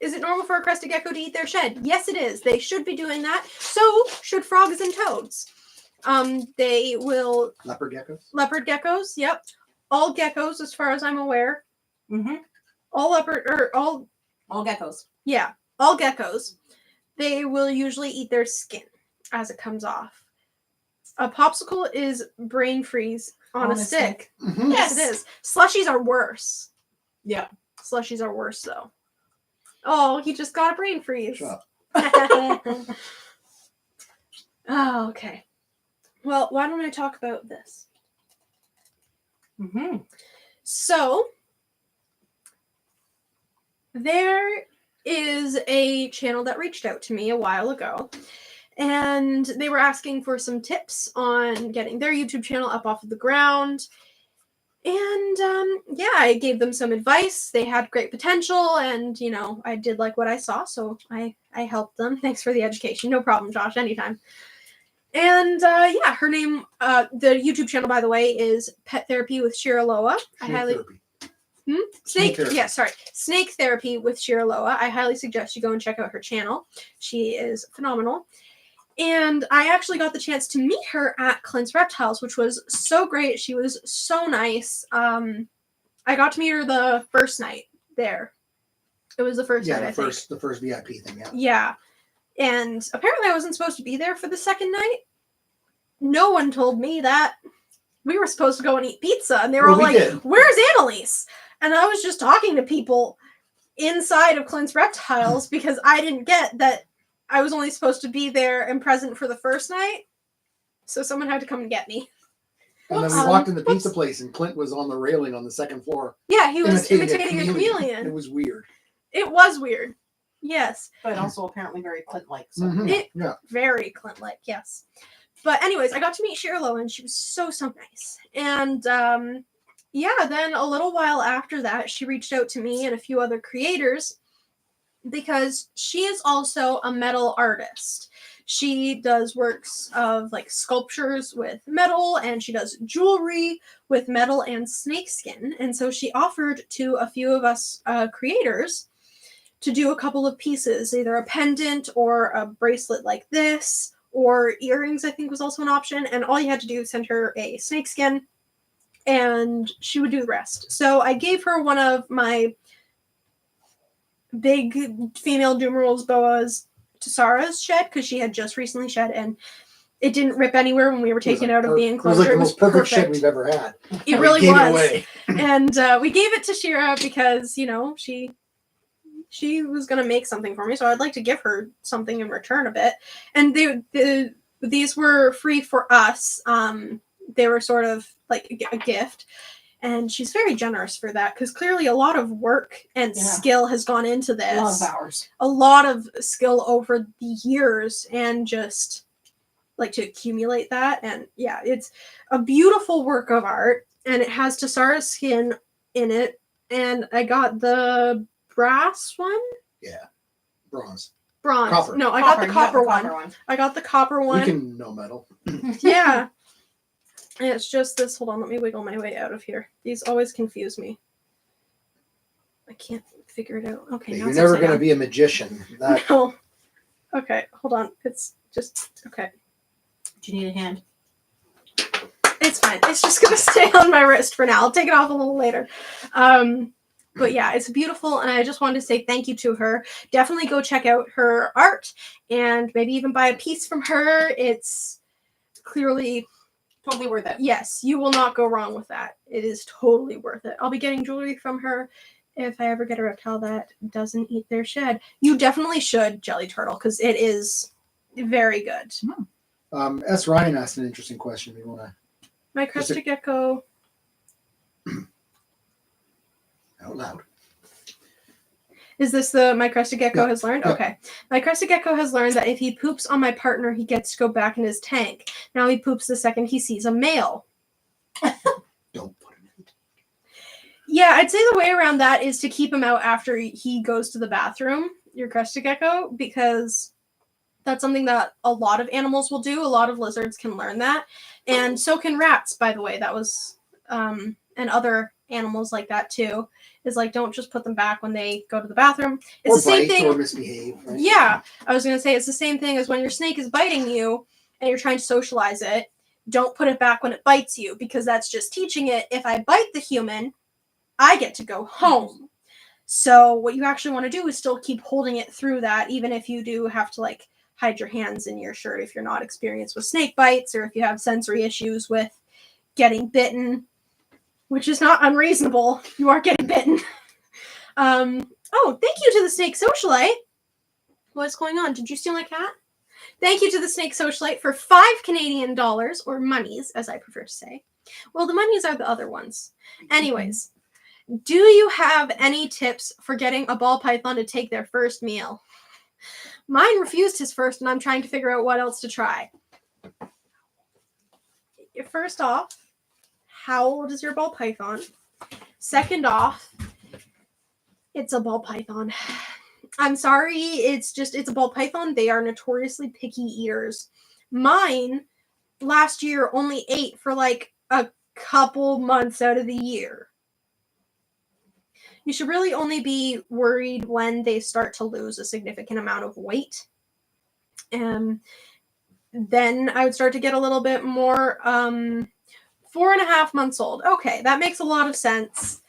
Is it normal for a crested gecko to eat their shed? Yes, it is. They should be doing that. So should frogs and toads. They will. Leopard geckos? Leopard geckos. Yep. All geckos, as far as I'm aware. Mm-hmm. All leopard or all. All geckos. Yeah, all geckos. They will usually eat their skin as it comes off. A popsicle is brain freeze on a stick. Mm-hmm. Yes, it is. Slushies are worse. Yeah. Slushies are worse, though. Oh, he just got a brain freeze. Shut up. Oh, okay. Well, why don't I talk about this? Mm-hmm. So, there is a channel that reached out to me a while ago, and they were asking for some tips on getting their YouTube channel up off of the ground. And yeah, I gave them some advice. They had great potential, and you know, I did like what I saw, so I helped them. Thanks for the education. No problem, Josh. Anytime. And yeah, her name, the YouTube channel, by the way, is Pet Therapy with Shiraloa. Snake therapy. Snake Therapy. yeah, sorry. Snake Therapy with Shiraloa. I highly suggest you go and check out her channel. She is phenomenal. And I actually got the chance to meet her at Clint's Reptiles, which was so great. She was so nice. I got to meet her the first night there. It was the first Yeah, night, I think. the first VIP thing, yeah. Yeah. And apparently I wasn't supposed to be there for the second night. No one told me that. We were supposed to go and eat pizza, and they were Well, all we like, did. "Where's Annaliese?" And I was just talking to people inside of Clint's Reptiles because I didn't get that I was only supposed to be there and present for the first night. So someone had to come and get me. And then we walked in the pizza place, and Clint was on the railing on the second floor. Yeah, he was imitating a It chameleon. was weird. It was weird. Yes. But also apparently very Clint-like. So. Mhm. It- Yeah. Very Clint-like, yes. But anyways, I got to meet Shirlo, and she was so nice. And yeah, then a little while after that, she reached out to me and a few other creators because she is also a metal artist. She does works of like sculptures with metal, and she does jewelry with metal and snakeskin. And so she offered to a few of us creators to do a couple of pieces, either a pendant or a bracelet like this, or earrings, I think was also an option. And all you had to do is send her a snakeskin, and she would do the rest. So I gave her one of my big female Dumerals boas to Sarah's shed, because she had just recently shed, and it didn't rip anywhere when we were taken out of the enclosure. It was like the most perfect shed we've ever had. It And really we gave it was. away. And we gave it to Shira because, you know, she was going to make something for me, so I'd like to give her something in return a bit. And these were free for us. They were sort of like a gift. And she's very generous for that, because clearly a lot of work and skill has gone into this. A lot of hours. A lot of skill over the years, and just like to accumulate that. And yeah, it's a beautiful work of art, and it has Tassara's skin in it. And I got the brass one? Yeah. Bronze. Bronze. No, I got the copper one. I got the copper one. We can no metal. Yeah. And it's just this. Hold on, let me wiggle my way out of here. These always confuse me. I can't figure it out. Okay, You're never going to be a magician. No. Okay, hold on. It's just okay. Do you need a hand? It's fine. It's just gonna stay on my wrist for now. I'll take it off a little later. But yeah, it's beautiful, and I just wanted to say thank you to her. Definitely go check out her art, and maybe even buy a piece from her. It's clearly totally worth it. Yes, you will not go wrong with that. It is totally worth it. I'll be getting jewelry from her if I ever get a reptile that doesn't eat their shed. You definitely should, Jelly Turtle, because it is very good. S. Ryan asked an interesting question. We want to. My crested gecko. Out loud. Is this the my crested gecko has learned? Yeah. Okay. My crested gecko has learned that if he poops on my partner, he gets to go back in his tank. Now he poops the second he sees a male. Don't put him in. Yeah, I'd say the way around that is to keep him out after he goes to the bathroom, your crested gecko, because that's something that a lot of animals will do. A lot of lizards can learn that. And so can rats, by the way. That was, and other animals like that too, is like, don't just put them back when they go to the bathroom. It's Or the same bite thing. or misbehave. Right? Yeah, I was going to say it's the same thing as when your snake is biting you and you're trying to socialize it. Don't put it back when it bites you, because that's just teaching it, if I bite the human, I get to go home. So what you actually want to do is still keep holding it through that, even if you do have to like hide your hands in your shirt if you're not experienced with snake bites, or if you have sensory issues with getting bitten, which is not unreasonable. You are getting bitten. Oh, thank you to the Snake Socialite. What's going on? Did you steal my cat? Thank you to the Snake Socialite for $5 Canadian, or monies, as I prefer to say. Well, the monies are the other ones. Anyways, do you have any tips for getting a ball python to take their first meal? Mine refused his first, and I'm trying to figure out what else to try. First off, how old is your ball python? Second off, it's a ball python. I'm sorry, it's a ball python. They are notoriously picky eaters. Mine, last year, only ate for like a couple months out of the year. You should really only be worried when they start to lose a significant amount of weight. Then I would start to get a little bit more 4.5 months old. Okay, that makes a lot of sense.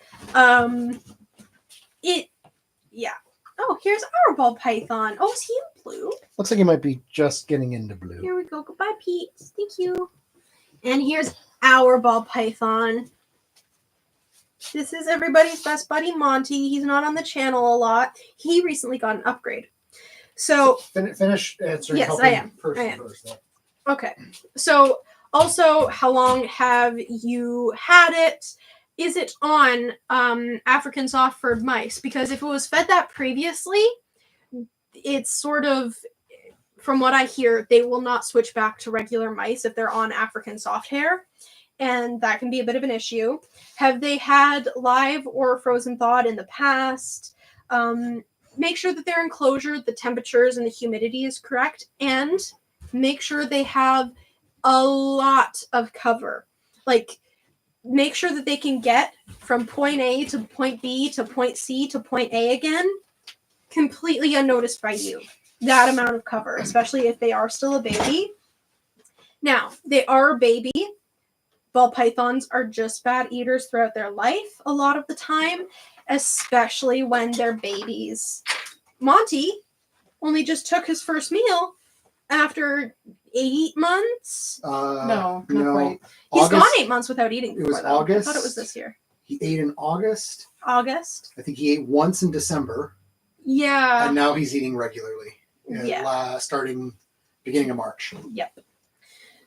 Yeah. Oh, here's our ball python. Oh, is he in blue? Looks like he might be just getting into blue. Here we go. Goodbye, Pete. Thank you. And here's our ball python. This is everybody's best buddy, Monty. He's not on the channel a lot. He recently got an upgrade. So finish answering. Yes, I am. First. Yeah. Okay. So also, how long have you had it? Is it on African soft furred mice? Because if it was fed that previously, it's sort of, from what I hear, they will not switch back to regular mice if they're on African soft hair. And that can be a bit of an issue. Have they had live or frozen thawed in the past? Make sure that their enclosure, the temperatures and the humidity is correct. And make sure they have a lot of cover. Like, make sure that they can get from point A to point B to point C to point A again completely unnoticed by you. That amount of cover, especially if they are still a baby. Now, they are a baby. Ball pythons are just bad eaters throughout their life a lot of the time, especially when they're babies. Monty only just took his first meal after 8 months. No, not quite. He's August, gone 8 months without eating. It was before, though. August. I thought it was this year. He ate in August. August. I think he ate once in December. Yeah. And now he's eating regularly. Yeah. Starting beginning of March. Yep.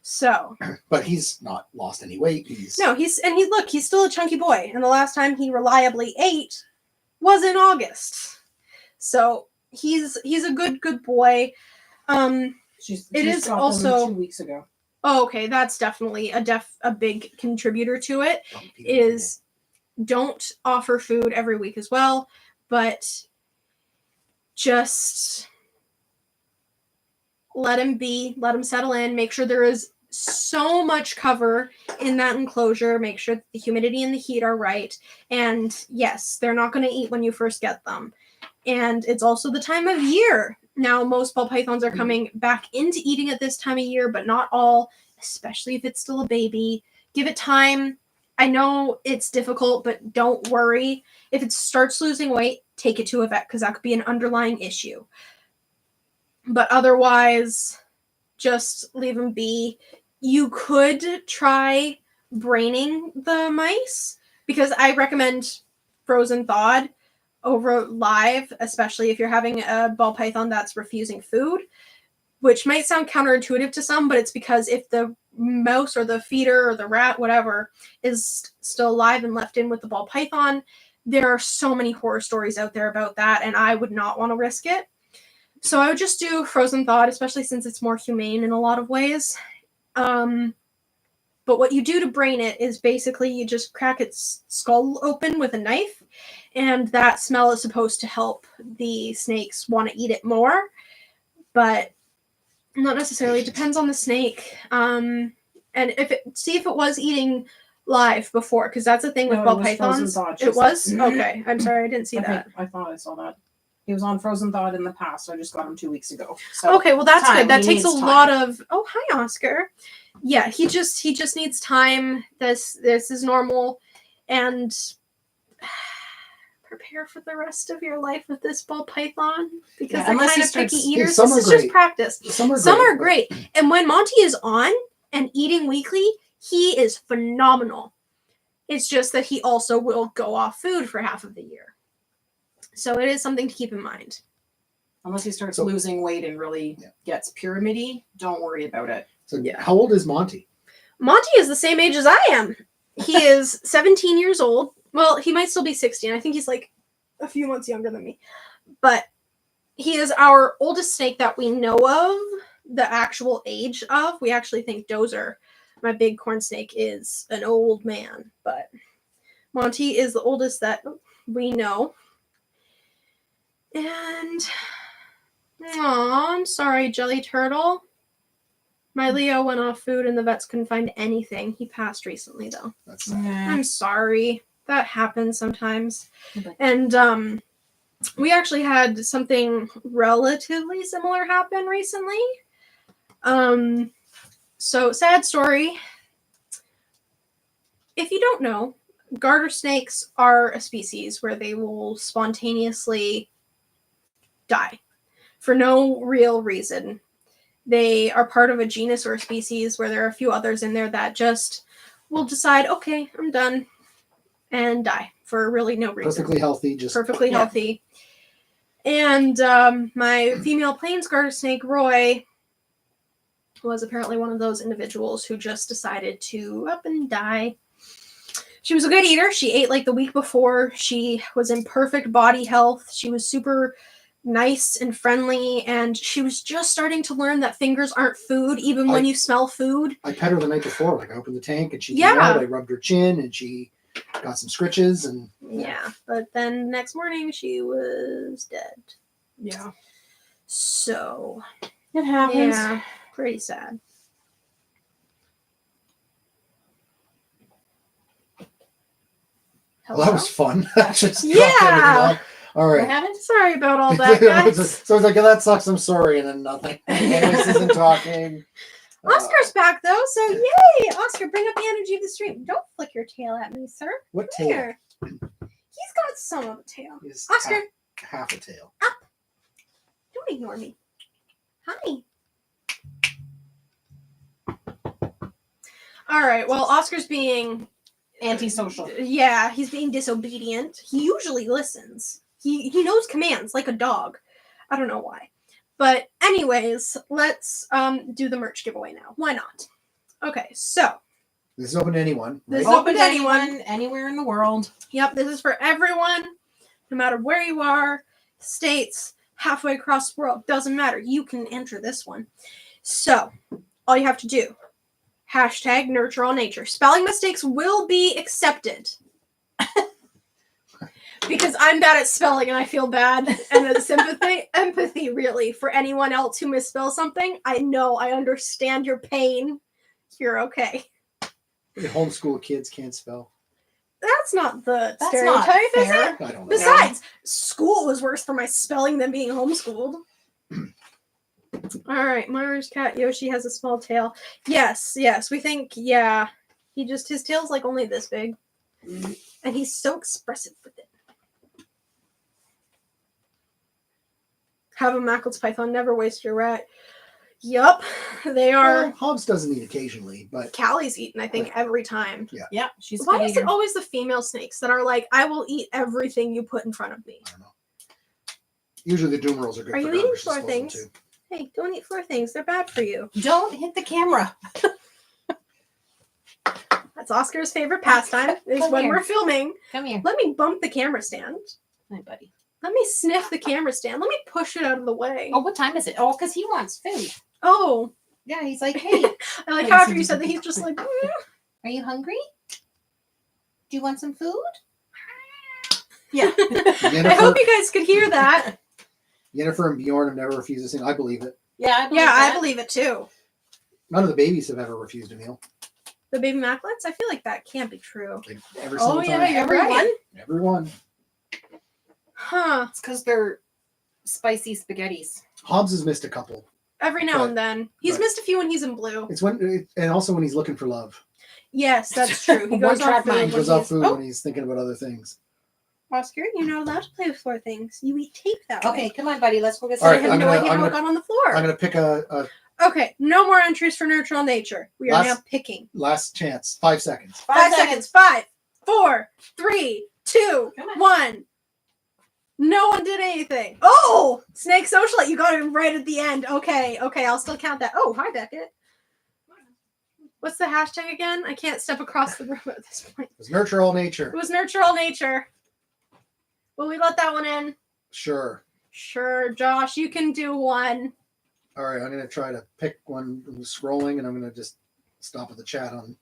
So. But he's not lost any weight. He's still a chunky boy. And the last time he reliably ate was in August. So he's a good boy. She's It is got them also 2 weeks ago. Oh, okay, that's definitely a big contributor to it. Is don't offer food every week as well, but just let him be, let him settle in, make sure there is so much cover in that enclosure, make sure that the humidity and the heat are right, and yes, they're not going to eat when you first get them. And it's also the time of year. Now, most ball pythons are coming back into eating at this time of year, but not all, especially if it's still a baby. Give it time. I know it's difficult, but don't worry. If it starts losing weight, take it to a vet because that could be an underlying issue. But otherwise, just leave them be. You could try braining the mice because I recommend frozen thawed over live, especially if you're having a ball python that's refusing food, which might sound counterintuitive to some, but it's because if the mouse or the feeder or the rat, whatever, is still alive and left in with the ball python, there are so many horror stories out there about that, and I would not want to risk it. So I would just do frozen thawed, especially since it's more humane in a lot of ways. But what you do to brain it is basically you just crack its skull open with a knife, and that smell is supposed to help the snakes want to eat it more, but not necessarily. It depends on the snake. And see if it was eating live before, because that's the thing with ball pythons. It was? Okay. I'm sorry, I didn't see that. I thought I saw that. He was on frozen thawed in the past. I just got him 2 weeks ago. So okay, well that's good. That takes a lot time. of. Oh, hi, Oscar. Yeah, he just needs time. This is normal, and prepare for the rest of your life with this ball python because they're kind of picky eaters. Some this is are great. just practice. Some are great. And when Monty is on and eating weekly, he is phenomenal. It's just that he also will go off food for half of the year. So it is something to keep in mind. Unless he starts losing weight and really gets pyramidy, don't worry about it. So how old is Monty? Monty is the same age as I am. He is 17 years old. Well, he might still be 16. I think he's like a few months younger than me. But he is our oldest snake that we know of, the actual age of. We actually think Dozer, my big corn snake, is an old man. But Monty is the oldest that we know. And, I'm sorry, Jelly Turtle. My Leo went off food and the vets couldn't find anything. He passed recently, though. That's I'm sorry. That happens sometimes. And we actually had something relatively similar happen recently. So, sad story. If you don't know, garter snakes are a species where they will spontaneously die for no real reason. They are part of a genus or a species where there are a few others in there that just will decide, okay, I'm done, and die for really no reason. Perfectly healthy. Perfectly healthy. And my female plains garter snake, Roy, was apparently one of those individuals who just decided to up and die. She was a good eater. She ate like the week before. She was in perfect body health. She was super nice and friendly, and she was just starting to learn that fingers aren't food, even when you smell food. I pet her the night before. Like, I opened the tank, and she came out. I rubbed her chin, and she got some scritches, and but then next morning she was dead. Yeah. So it happens. Yeah. Pretty sad. Well, that was fun. That just dropped Yeah. everything off. All What right. happened? Sorry about all that, guys. So it's like, oh, that sucks. I'm sorry, and then nothing. Annaliese isn't talking. Oscar's back though, so yay! Oscar, bring up the energy of the stream. Don't flick your tail at me, sir. What tail? Here. He's got some of a tail. Is Oscar, half a tail. don't ignore me. Hi. All right. Well, Oscar's being Antisocial. yeah, he's being disobedient. He usually listens. He knows commands like a dog. I don't know why. But anyways, let's do the merch giveaway now. Why not? Okay, so This is open to anyone. This Right? is open to anyone. Anywhere in the world. yep, this is for everyone, no matter where you are, states, halfway across the world, doesn't matter. You can enter this one. So all you have to do, hashtag nurture all nature. Spelling mistakes will be accepted. Because I'm bad at spelling and I feel bad. And then empathy really for anyone else who misspells something. I know, I understand your pain. You're okay. Homeschool kids can't spell. That's not the That's stereotype, not is fair. it? I don't know. Besides, school was worse for my spelling than being homeschooled. All right, Myra's cat Yoshi has a small tail. Yes, we think, yeah. His tail's like only this big. And he's so expressive with it. Have a Mackle's python, never waste your rat. Yup, they are. Well, Hobbs doesn't eat occasionally, but Callie's eaten, I think, every time. Yeah, she's a Why good is eater. it always the female snakes that are like, I will eat everything you put in front of me? I don't know. Usually the doomerals are good Are for you eating garbage floor disposal, things? too. Hey, don't eat floor things. They're bad for you. Don't hit the camera. That's Oscar's favorite pastime, is Come when here. we're filming. Come here. Let me bump the camera stand. Hi, buddy. Let me sniff the camera stand. Let me push it out of the way. Oh, what time is it? Oh, because he wants food. Oh. Yeah, he's like, hey, I like how after you said that, he's just like, are you hungry? Do you want some food? yeah. I Jennifer, hope you guys could hear that. Jennifer and Bjorn have never refused a single. I believe it. Yeah, I believe Yeah, I that. believe it too. None of the babies have ever refused a meal. The baby Macklets? I feel like that can't be true. Like, every Oh, single yeah, time. you're Everyone? right. Everyone. Huh. It's because they're spicy spaghettis. Hobbs has missed a couple. Every now But- and then. He's but- missed a few when he's in blue. It's when, and also when he's looking for love. Yes, that's true. He One goes track off mind. food He when goes off he's... food Oh, when he's thinking about other things. Oscar, you're not allowed to play with floor things. You eat tape that Okay, way. come on, buddy. Let's go get All I right, some. have I'm no gonna- idea I'm how it gonna- got on the floor. I'm going to pick a Okay, no more entries for Nurture All Nature. We are Last- now picking. last chance. 5 seconds. 5 seconds. 5, 4, 3, 2, Come on. 1. No one did anything. Oh! Snake Socialite, you got it right at the end. Okay, I'll still count that. Oh, hi, Beckett. What's the hashtag again? I can't step across the room at this point. It was nurture all nature. It was Nurture All Nature. Will we let that one in? Sure. Sure, Josh, you can do one. All right, I'm going to try to pick one. I'm scrolling, and I'm going to just stop at the chat on.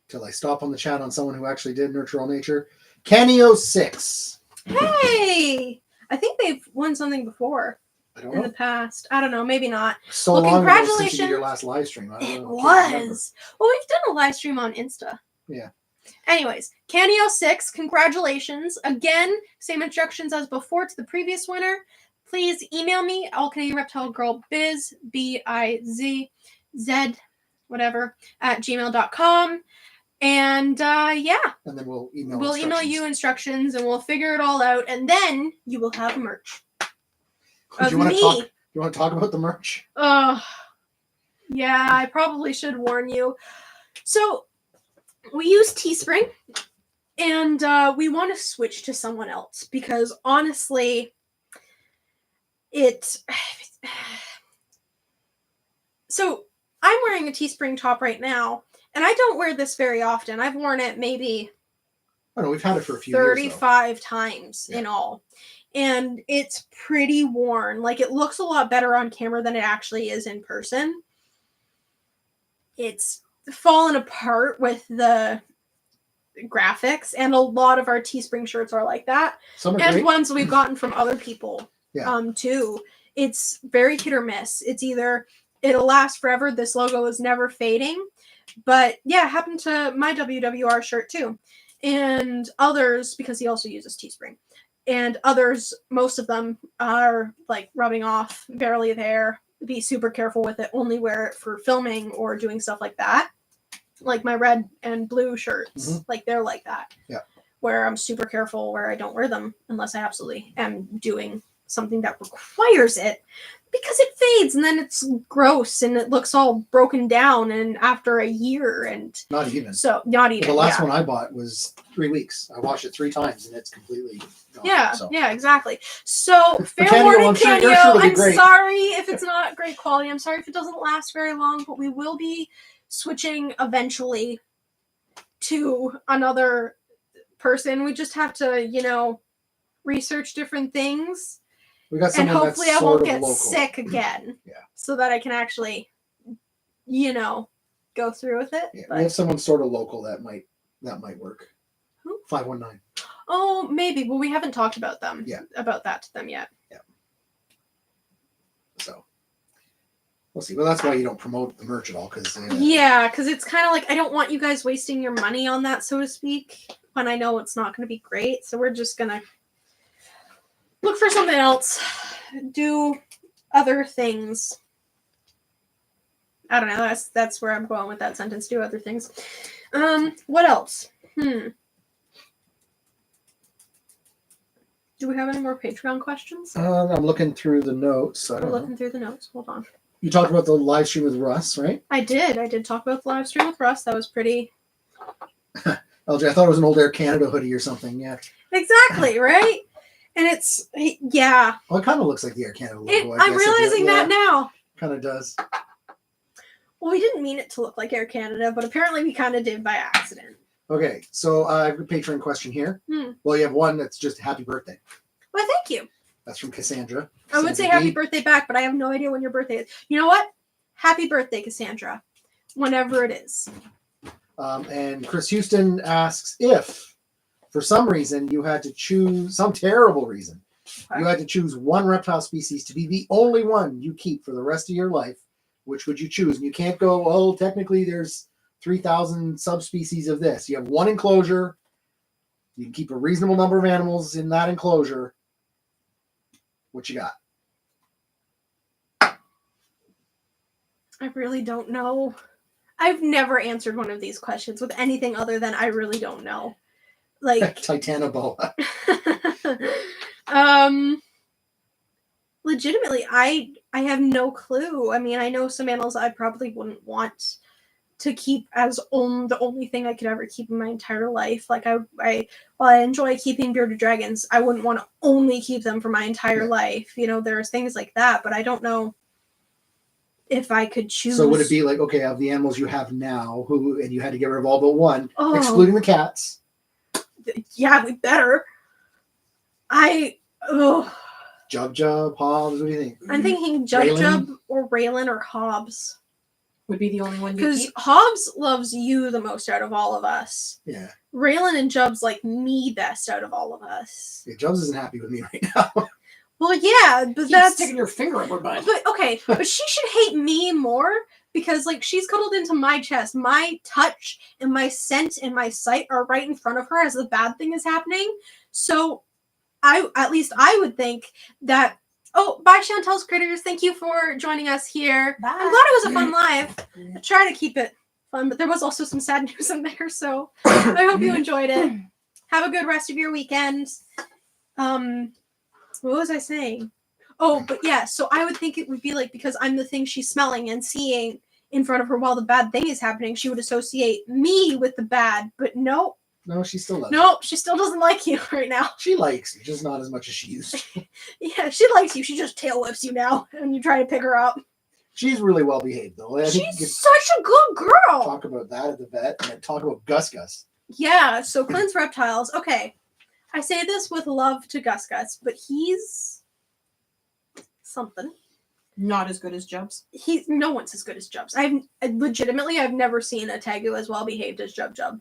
Till I stop on the chat on someone who actually did nurture all nature. Canio6. Hey! I think they've won something before I don't in the know. past. I don't know, maybe not. So Well, long ago since you congratulations. did your last live stream. I don't It know. Can't remember. was. Well, we've done a live stream on Insta. Yeah. Anyways, Canio6, congratulations. Again, same instructions as before to the previous winner. Please email me, allcanadianreptilegirlbiz, B-I-Z-Z, whatever, at gmail.com. And yeah, And then we'll email. we'll email you instructions and we'll figure it all out. And then you will have merch Do of you want to me. talk? You want to talk about the merch? Yeah, I probably should warn you. So we use Teespring, and we want to switch to someone else because honestly, So I'm wearing a Teespring top right now, and I don't wear this very often. I've worn it maybe I don't know. We've had it for a few years. 35 times in Yeah. all. And it's pretty worn. Like, it looks a lot better on camera than it actually is in person. It's fallen apart with the graphics, and a lot of our Teespring shirts are like that. Some are And great. ones we've gotten from other people Yeah. too. it's very hit or miss. It's either it'll last forever, this logo is never fading. But yeah, it happened to my WWR shirt too. And others, because he also uses Teespring. And others, most of them are like rubbing off, barely there. Be super careful with it. Only wear it for filming or doing stuff like that. Like my red and blue shirts, like they're like that. Yeah. Where I'm super careful where I don't wear them unless I absolutely am doing something that requires it, because it fades and then it's gross and it looks all broken down and after a year and Not even. so not even. The last one I bought was 3 weeks. I washed it 3 times and it's completely gone. Yeah, So. yeah, exactly. So fair Cameo, warning, I'm sure your Cameo. shirt will be I'm great. sorry if it's not great quality. I'm sorry if it doesn't last very long, but we will be switching eventually to another person. We just have to, research different things. We got And someone hopefully that's I won't sort of get local. sick again. Yeah. So that I can actually, go through with it. Yeah, But- we have someone sort of local that might work. Who? 519. Oh, maybe, but we haven't talked about them. Yeah. About that to them yet. So we'll see. Well, that's why you don't promote the merch at all, because Yeah, because it's kind of like I don't want you guys wasting your money on that, so to speak, when I know it's not going to be great. So we're just going to look for something else. Do other things. I don't know. That's where I'm going with that sentence. Do other things. What else? Do we have any more Patreon questions? I'm looking through the notes. I We're don't know. looking through the notes. Hold on. You talked about the live stream with Russ, right? I did talk about the live stream with Russ. That was pretty. LJ, I thought it was an old Air Canada hoodie or something. Yeah. Exactly, right? And it's, yeah. Well, it kind of looks like the Air Canada logo. I'm realizing that now. Kind of does. Well, we didn't mean it to look like Air Canada, but apparently we kind of did by accident. Okay, so I have a Patreon question here. Well, you have one that's just happy birthday. Well, thank you. That's from Cassandra. I would say Cassandra happy D. birthday back, but I have no idea when your birthday is. You know what? Happy birthday, Cassandra. Whenever it is. And Chris Houston asks if, for some reason, you had to choose, some terrible reason, you had to choose one reptile species to be the only one you keep for the rest of your life, which would you choose? And you can't go, oh, technically there's 3,000 subspecies of this. You have one enclosure. You can keep a reasonable number of animals in that enclosure. What you got? I really don't know. I've never answered one of these questions with anything other than I really don't know. Like Titanoboa. legitimately, I have no clue. I mean, I know some animals I probably wouldn't want to keep as the only thing I could ever keep in my entire life. Like while I enjoy keeping bearded dragons, I wouldn't want to only keep them for my entire life. There's things like that, but I don't know if I could choose. So would it be like, okay, of the animals you have now, and you had to get rid of all but one, excluding the cats? Yeah, we better. Jub, Hobbs, what do you think? I'm thinking Jub or Raylan or Hobbs. Would be the only one you Because keep. Hobbs loves you the most out of all of us. Yeah. Raylan and Jub's like me best out of all of us. Yeah, Jubs isn't happy with me right now. Well, yeah, but Keep that's sticking your finger up her butt. But okay, but she should hate me more because like she's cuddled into my chest. My touch and my scent and my sight are right in front of her as the bad thing is happening. So I would think that bye Chantel's Critters. Thank you for joining us here. Bye. I'm glad it was a fun live. I try to keep it fun, but there was also some sad news in there, so I hope you enjoyed it. Have a good rest of your weekend. What was I saying? Oh, but yeah, so I would think it would be like because I'm the thing she's smelling and seeing in front of her while the bad thing is happening, she would associate me with the bad, but no. No, she still loves you. No, she still doesn't like you right now. She likes you, just not as much as she used to. Yeah, she likes you. She just tail whips you now when you try to pick her up. She's really well behaved, though. I think you She's such a good could girl. talk about that at the vet and then talk about Gus. Yeah, so Clint's reptiles. Okay, I say this with love to Gus, but he's something. Not as good as Jubs. No one's as good as Jubs. I've never seen a Tegu as well behaved as Jub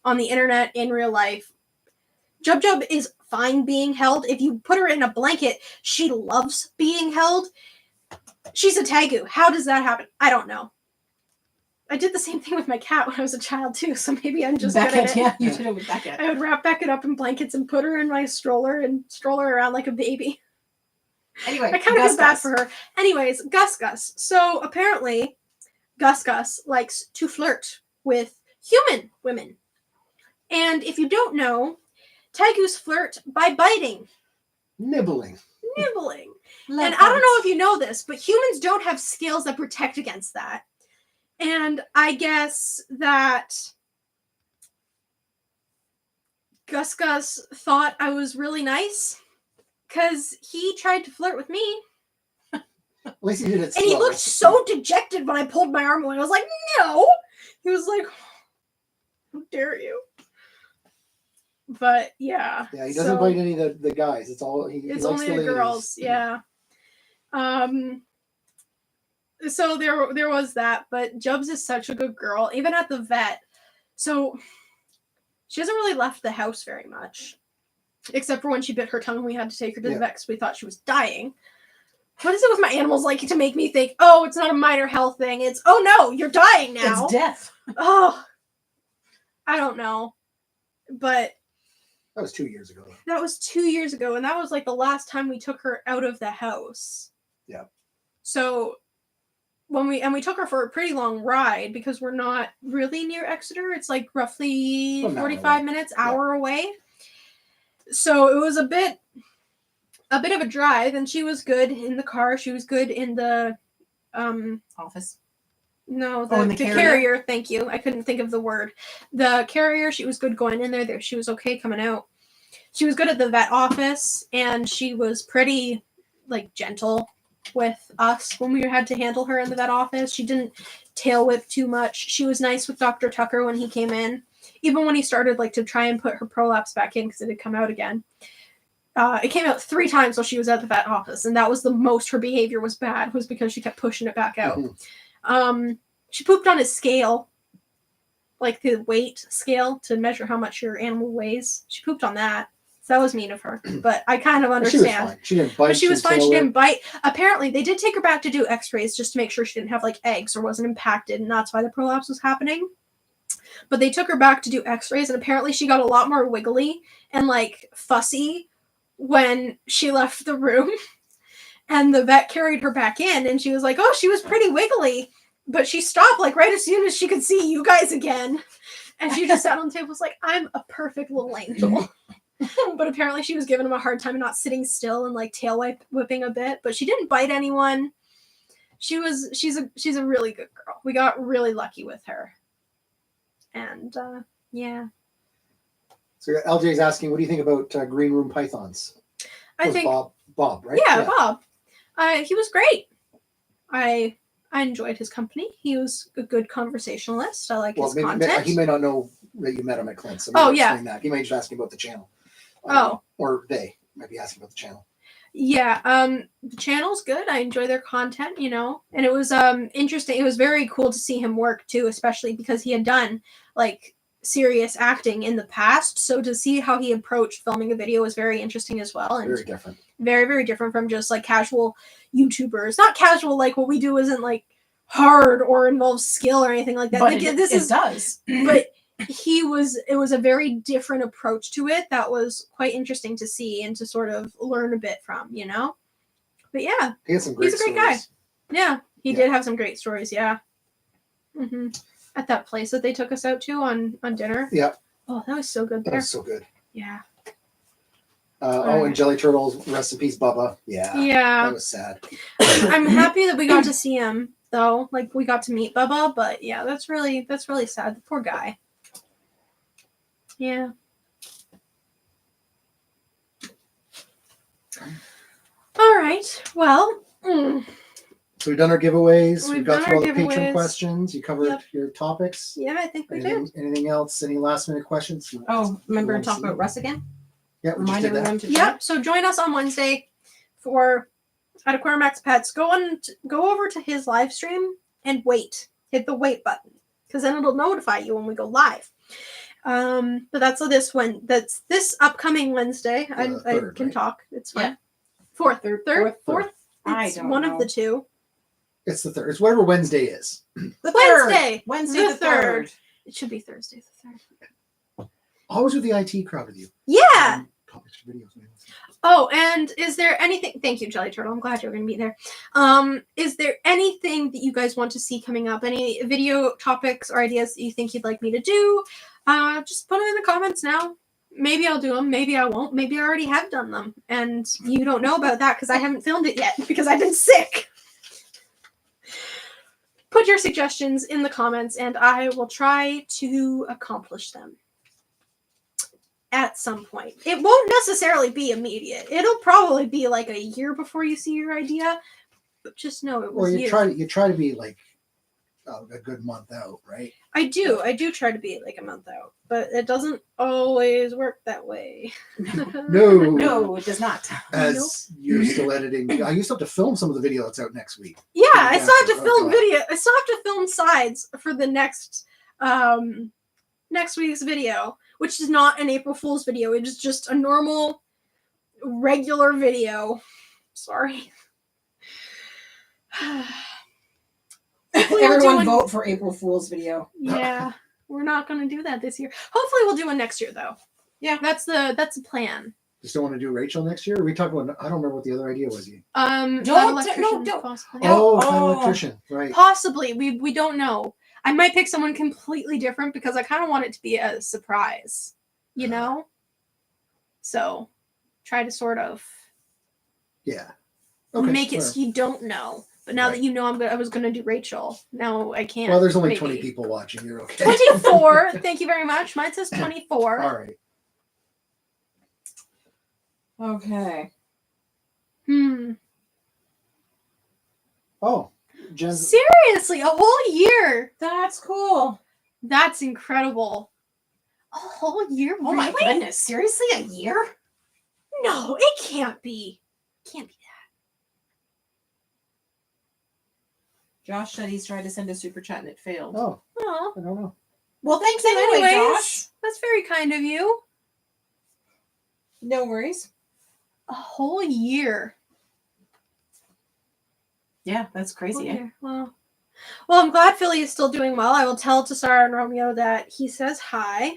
on the internet, in real life. Jub Jub is fine being held. If you put her in a blanket, she loves being held. She's a Tegu. How does that happen? I don't know. I did the same thing with my cat when I was a child too, so maybe I'm just good at Beckett, it. yeah, you did it with Beckett. I would wrap Beckett up in blankets and put her in my stroller and stroll her around like a baby. Anyway, I kind of feel bad for her. Anyways, Gus Gus. So apparently, Gus Gus likes to flirt with human women. And if you don't know, Tegus flirt by biting, Nibbling. nibbling. Love And I don't know bites. if you know this, but humans don't have scales that protect against that. And I guess that Gus Gus thought I was really nice because he tried to flirt with me. At least he did it And he slow. looked so dejected when I pulled my arm away. I was like, no. He was like, how dare you? But yeah. Yeah, he doesn't bite any of the guys. It's all he It's likes only the ladies. girls, yeah. So there was that, but Jubs is such a good girl, even at the vet. So she hasn't really left the house very much, except for when she bit her tongue and we had to take her to the vet because we thought she was dying. What is it with my animals like to make me think, oh, it's not a minor health thing. It's, oh no, you're dying now. It's death. Oh, I don't know. But That was 2 years ago. that was 2 years ago, and that was like the last time we took her out of the house. Yeah. So when we took her for a pretty long ride because we're not really near Exeter. It's like roughly An hour 45 minutes, hour away. So it was a bit of a drive, and she was good in the car. She was good in the Office. No, in the the carrier. Thank you. I couldn't think of the word. The carrier, she was good going in there. She was okay coming out. She was good at the vet office, and she was pretty, like, gentle with us when we had to handle her in the vet office. She didn't tail whip too much. She was nice with Dr. Tucker when he came in. Even when he started, like, to try and put her prolapse back in because it had come out again. It came out 3 times while she was at the vet office, and that was the most her behavior was bad, was because she kept pushing it back out. Mm-hmm. She pooped on his scale, like the weight scale to measure how much your animal weighs. She pooped on that. So that was mean of her, but I kind of understand. She was fine. She didn't bite. But she was fine. She tail didn't bite. Apparently, they did take her back to do x-rays just to make sure she didn't have like eggs or wasn't impacted, and that's why the prolapse was happening. But they took her back to do x-rays, and apparently she got a lot more wiggly and like fussy when she left the room. And the vet carried her back in, and she was like, oh, she was pretty wiggly. But she stopped like right as soon as she could see you guys again. And she just sat on the table and was like, I'm a perfect little angel. But apparently she was giving him a hard time and not sitting still and like tail whipping a bit. But she didn't bite anyone. She's a really good girl. We got really lucky with her. And yeah. So LJ's asking, what do you think about green room pythons? I think Bob, right? Yeah, Bob. He was great. I enjoyed his company. He was a good conversationalist. I like his content. He may not know that you met him at Clint's. So that. He may just asking about the channel. Or they might be asking about the channel. Yeah, the channel's good. I enjoy their content, and it was interesting. It was very cool to see him work too, especially because he had done like serious acting in the past. So to see how he approached filming a video was very interesting as well. And very different. Very, very different from just like casual YouTubers. Not casual, like what we do isn't like hard or involves skill or anything like that. But like, it does. But it was a very different approach to it that was quite interesting to see and to sort of learn a bit from, But yeah, he had some great he's a great stories. guy. Yeah, he did have some great stories. Yeah. Mm-hmm. At that place that they took us out to on dinner. Yeah. Oh, that was so good there. That was so good. Yeah. And Jelly Turtles, rest in peace, Bubba. Yeah. Yeah. That was sad. I'm happy that we got to see him though. Like we got to meet Bubba, but yeah, that's really sad. The poor guy. Yeah. All right. Well. So we've done our giveaways. We've got done through all our the patron giveaways. questions. You covered your topics. Yeah, I think we did. Anything else? Any last minute questions? Remember to talk about Russ again? Yeah, Remind everyone to Yep. So join us on Wednesday for at Aquarium Max Pets. Go over to his live stream and wait. Hit the wait button because then it'll notify you when we go live. But that's this upcoming Wednesday. I third, can right? talk. It's fine. Yeah. Fourth. Fourth. I It's don't one know. of the two. It's the third. It's whatever Wednesday is. The Wednesday. Wednesday The the third. It should be Thursday the 3rd. Always with the IT crowd with you. Yeah. Topics for videos, man. Oh, and is there anything? Thank you, Jelly Turtle. I'm glad you're going to be there. Is there anything that you guys want to see coming up? Any video topics or ideas that you think you'd like me to do? Just put them in the comments now. Maybe I'll do them. Maybe I won't. Maybe I already have done them, and you don't know about that because I haven't filmed it yet because I've been sick. Put your suggestions in the comments, and I will try to accomplish them. At some point. It won't necessarily be immediate. It'll probably be like a year before you see your idea. But just know it was Or you try to be like a good month out, right? I do try to be like a month out. But it doesn't always work that way. No, it does not. As you're still editing. You still have to film some of the video that's out next week. Yeah, I still have to Oh, film God. video. I still have to film sides for the next week's video, which is not an April Fool's video. It is just a normal, regular video. Sorry. Everyone vote for April Fool's video. Yeah, we're not going to do that this year. Hopefully, we'll do one next year, though. Yeah, that's the plan. You still want to do Rachel next year? Or we talked about. I don't remember what the other idea was. Don't. Possibly. Oh, Final Electrician, right? Possibly. We don't know. I might pick someone completely different because I kind of want it to be a surprise, you know? So, try to sort of make it so you don't know. But now that you know I was going to do Rachel, now I can't. Well, there's only 20 people watching. You're okay. 24. Thank you very much. Mine says 24. All right. Okay. Oh, Jen's. Seriously, a whole year. That's cool. That's incredible. A whole year? Oh my goodness. Seriously, a year? No, it can't be. Can't be that. Josh said he's tried to send a super chat and it failed. Oh, Oh. I don't know. Well, thanks anyway, Anyways, Josh. that's very kind of you. No worries. A whole year. Yeah, that's crazy. Eh? Well, I'm glad Philly is still doing well. I will tell Tassara and Romeo that he says hi.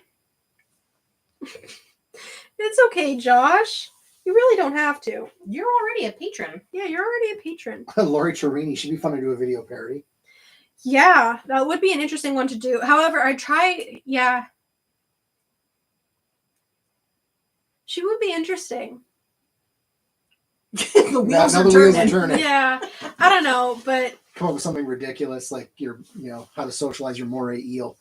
It's okay, Josh. You really don't have to. You're already a patron. Yeah, you're already a patron. Lori Torini. Should be fun to do a video parody. Yeah, that would be an interesting one to do. However, yeah. She would be interesting. The wheels Now are the wheels are turning. turning. Yeah, I don't know, but Come up with something ridiculous like how to socialize your moray eel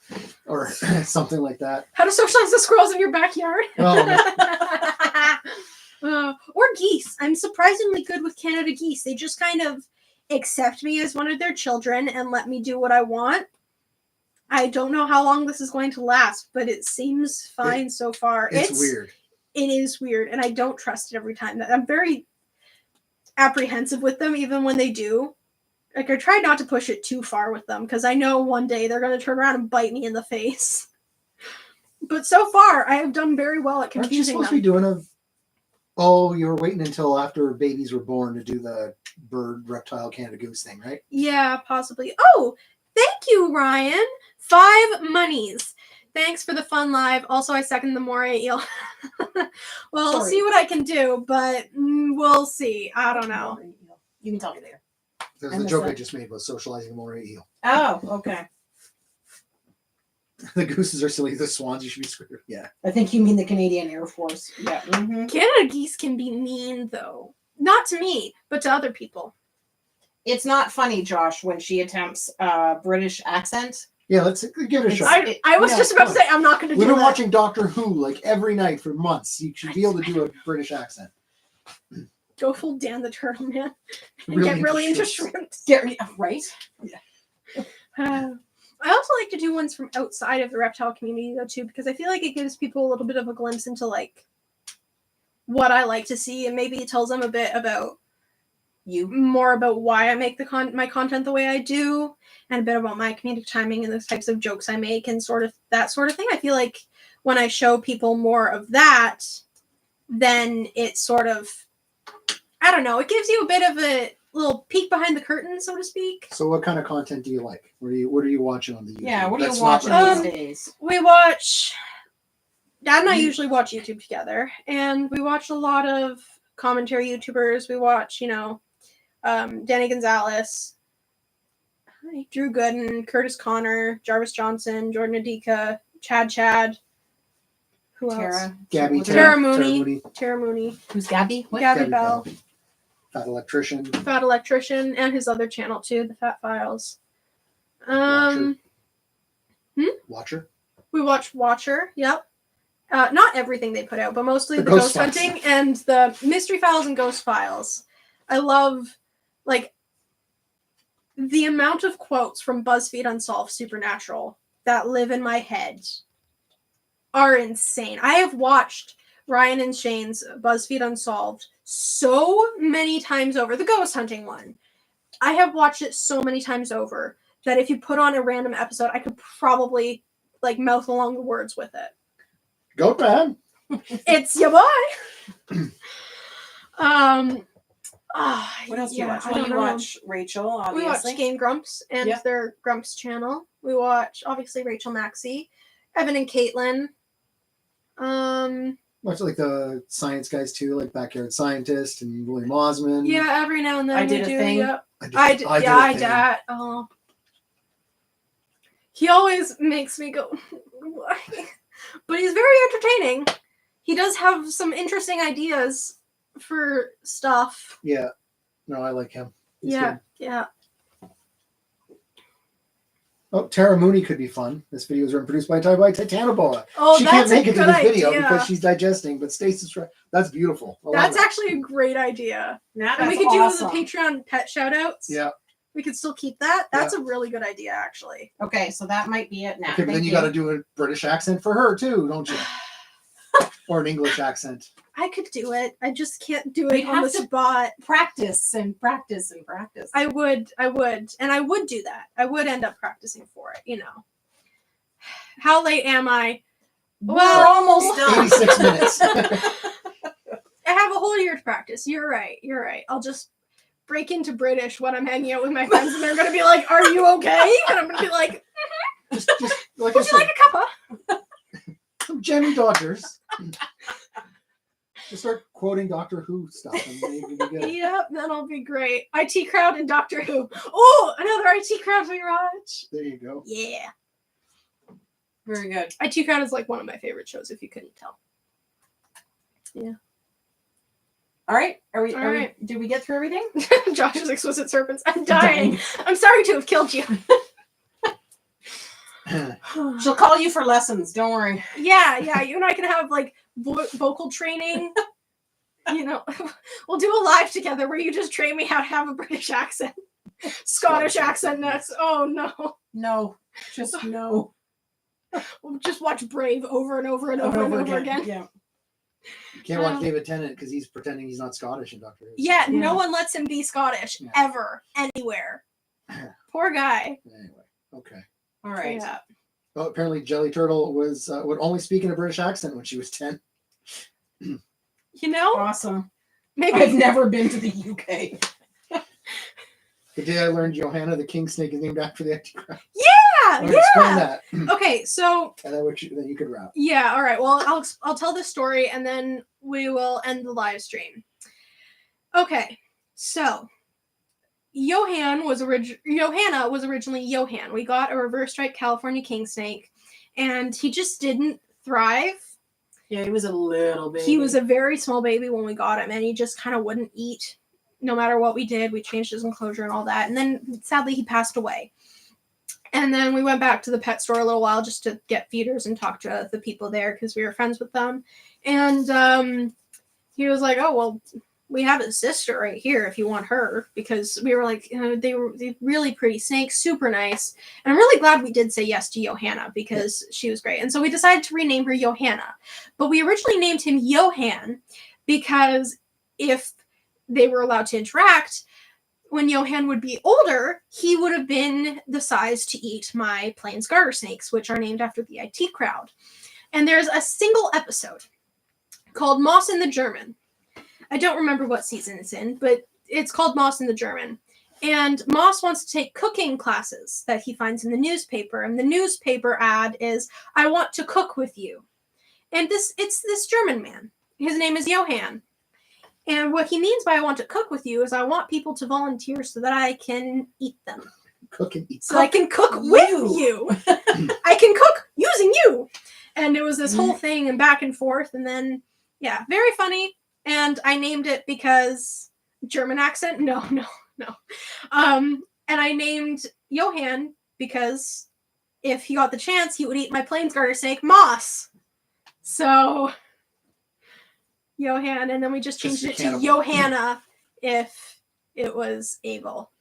or something like that. how to socialize the squirrels in your backyard. Oh, Or geese. I'm surprisingly good with Canada geese. They just kind of accept me as one of their children and let me do what I want. I don't know how long this is going to last, but it seems fine so far. it's weird. It is weird, and I don't trust it every time. I'm very apprehensive with them, even when they do. Like, I try not to push it too far with them, because I know one day they're going to turn around and bite me in the face. But so far, I have done very well at Aren't you confusing supposed them. to be doing Oh, you were waiting until after babies were born to do the bird, reptile, Canada goose thing, right? Yeah, possibly. Oh, thank you, Ryan. 5 monies. Thanks for the fun live. Also, I second the moray eel. Well, I'll see what I can do, but we'll see. I don't know. You can tell me later. There's I the missed joke I that. just made was socializing a moray eel. Oh, okay. The gooses are silly. The swans, you should be screwed. Yeah. I think you mean the Canadian Air Force. Yeah. Mm-hmm. Canada geese can be mean, though. Not to me, but to other people. It's not funny, Josh, when she attempts British accent. Yeah, let's give it a shot. I was just about to say, I'm not going to do We've been that. watching Doctor Who like every night for months. You should be able to do a British accent. Go full Dan the Turtle Man and Really get really into into shrimps. shrimps. Right? I also like to do ones from outside of the reptile community, though, too, because I feel like it gives people a little bit of a glimpse into, like, what I like to see, and maybe it tells them a bit about more about why I make my content the way I do, and a bit about my comedic timing and the types of jokes I make, and that sort of thing. I feel like when I show people more of that, then it sort of, I don't know, it gives you a bit of a little peek behind the curtain, so to speak. So what kind of content do you like? What are you watching on the YouTube? Yeah, what are That's you not watching really- these days? We watch, Dad and I usually watch YouTube together, and we watch a lot of commentary YouTubers. We watch, Danny Gonzalez, Drew Gooden, Curtis Connor, Jarvis Johnson, Jordan Adika, Chad. Who else? Tara. Gabby, What's her Tara name? Mooney. Tara Mooney. Who's Gabby? What? Gabby Gabby Bell. Fat Electrician. Fat Electrician, and his other channel too, the Fat Files. Watcher. We watch Watcher, yep. Not everything they put out, but mostly The the Ghost ghost Files. hunting and the Mystery Files and Ghost Files. I love, like, the amount of quotes from BuzzFeed Unsolved Supernatural that live in my head are insane. I have watched Ryan and Shane's BuzzFeed Unsolved so many times over. The ghost hunting one. I have watched it so many times over that if you put on a random episode, I could probably, like, mouth along the words with it. Goat man. It's your boy. What else do you watch? I Well, don't you know. watch Rachel, We watch obviously. Game Grumps and Yep. their Grumps channel. We watch, obviously, Rachel Maxey, Evan and Caitlin. Watch like the science guys too, like Backyard Scientist and William Osmond. Yeah, every now and then I we Did a do. Thing. Yep. I did. did. Oh. He always makes me go, why? But he's very entertaining. He does have some interesting ideas for stuff. Yeah. No, I like him. He's Yeah, good. yeah. Oh, Tara Mooney could be fun. This video was produced by Titanoboa. Oh, She that's can't make a it to good this video idea. because she's digesting, but Stasis, that's beautiful. I love That's it. actually a great idea. That And we is could awesome. do the Patreon pet shoutouts. Yeah. We could still keep that. That's a really good idea, actually. Okay, so that might be it now. Okay, but then you got to do a British accent for her too, don't you? Or an English accent. I could do it. I just can't do it We'd on have the to- spot. practice and practice and practice. I would, and I would do that. I would end up practicing for it, How late am I? We're Well, almost done. 86 minutes. I have a whole year to practice. You're right. I'll just break into British when I'm hanging out with my friends, and they're gonna be like, "Are you okay?" And I'm gonna be like, just like I "Would you said, like a cuppa?" some jammy doctors. Just start quoting Doctor Who stuff and maybe be good. Yep, that'll be great. IT Crowd and Doctor Who. Oh, another IT Crowd we watch. There you go. Yeah. Very good. IT Crowd is like one of my favorite shows, if you couldn't tell. All right. All right. Did we get through everything? Josh's Exquisite Serpents. I'm dying. I'm sorry to have killed you. She'll call you for lessons. Don't worry. Yeah, you and I can have like vocal training. We'll do a live together where you just train me how to have a British accent. Scottish accent next. Oh no. No. Just no. We'll just watch Brave over and over and over and over again. Yeah. You can't watch David Tennant because he's pretending he's not Scottish in Doctor Who. Yeah, Yeah. no one lets him be Scottish Yeah. ever, anywhere. Poor guy. Anyway, okay. All right. Yeah. Well, apparently Jelly Turtle would only speak in a British accent when she was 10. Awesome. Maybe I've never been to the UK. The day I learned Johanna the King Snake is named after the Antichrist. Yeah, Explain that. Okay, so And then then you could wrap. yeah, all right. Well, I'll tell this story and then we will end the live stream. Okay, so Johanna was originally Johan. We got a reverse striped California king snake, and he just didn't thrive. Yeah, he was a little baby. He was a very small baby when we got him, and he just kind of wouldn't eat no matter what we did. We changed his enclosure and all that, and then sadly he passed away. And then we went back to the pet store a little while just to get feeders and talk to the people there because we were friends with them. And he was like, "Oh well, we have a sister right here if you want her," because we were like, they were really pretty snakes, super nice. And I'm really glad we did say yes to Johanna because she was great. And so we decided to rename her Johanna. But we originally named him Johan because if they were allowed to interact, when Johan would be older, he would have been the size to eat my plains garter snakes, which are named after the IT crowd. And there's a single episode called Moss in the German. I don't remember what season it's in, but it's called Moss in the German. And Moss wants to take cooking classes that he finds in the newspaper. And the newspaper ad is, I want to cook with you. And it's this German man. His name is Johann. And what he means by I want to cook with you is I want people to volunteer so that I can eat them. Cook and eat. So I can cook with you. I can cook using you. And it was this whole thing and back and forth. And then, yeah, very funny. And I named it because German accent? No. And I named Johann because if he got the chance, he would eat my plains garter snake, Moss. So, Johann. And then we just changed it to Johanna if it was able.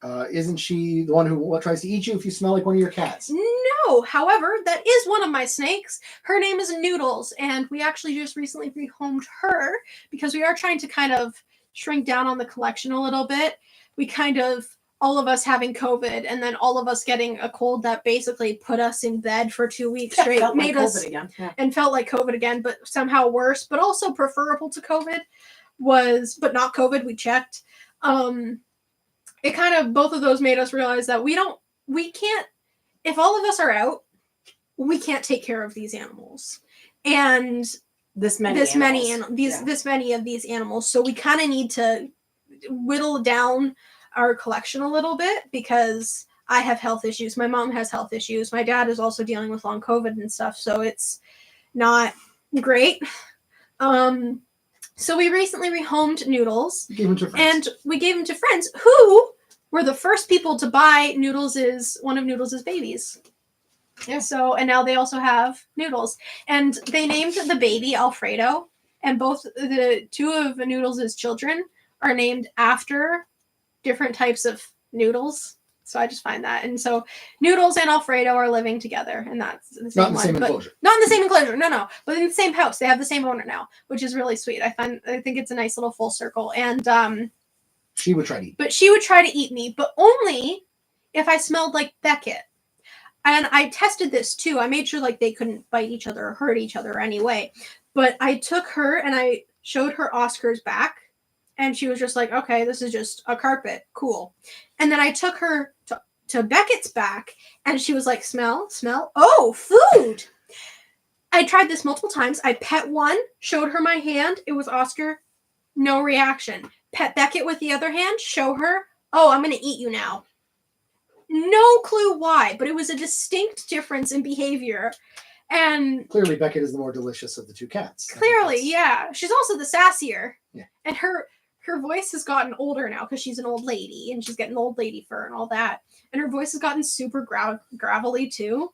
Isn't she the one who tries to eat you if you smell like one of your cats? No, however, that is one of my snakes. Her name is Noodles, and we actually just recently rehomed her because we are trying to kind of shrink down on the collection a little bit. We kind of, all of us having COVID, and then all of us getting a cold that basically put us in bed for 2 weeks straight, felt made like us COVID again. Yeah. and felt like COVID again, but somehow worse, but also preferable to COVID but not COVID. We checked. It kind of, both of those made us realize that we can't, if all of us are out, we can't take care of these animals. And this many of these animals. So we kind of need to whittle down our collection a little bit because I have health issues. My mom has health issues. My dad is also dealing with long COVID and stuff. So it's not great. So we recently rehomed Noodles. You gave him to friends. And we gave him to friends who were the first people to buy one of Noodles' babies. Yeah. So, and now they also have Noodles. And they named the baby Alfredo. And both the two of Noodles' children are named after different types of noodles. So I just find that. And so Noodles and Alfredo are living together. And that's the same Not in the same enclosure. Not in the same enclosure. No. But in the same house. They have the same owner now, which is really sweet. I think it's a nice little full circle. And she would try to eat. But she would try to eat me, but only if I smelled like Beckett. And I tested this too. I made sure like they couldn't bite each other or hurt each other anyway. But I took her and I showed her Oscar's back. And she was just like, okay, this is just a carpet. Cool. And then I took her to Beckett's back. And she was like, smell. Oh, food. I tried this multiple times. I pet one, showed her my hand. It was Oscar. No reaction. Pet Beckett with the other hand. Show her. Oh, I'm going to eat you now. No clue why, but it was a distinct difference in behavior. And clearly Beckett is the more delicious of the two cats. Clearly, yeah. She's also the sassier. Yeah. And her voice has gotten older now because she's an old lady and she's getting old lady fur and all that. And her voice has gotten super gravelly too.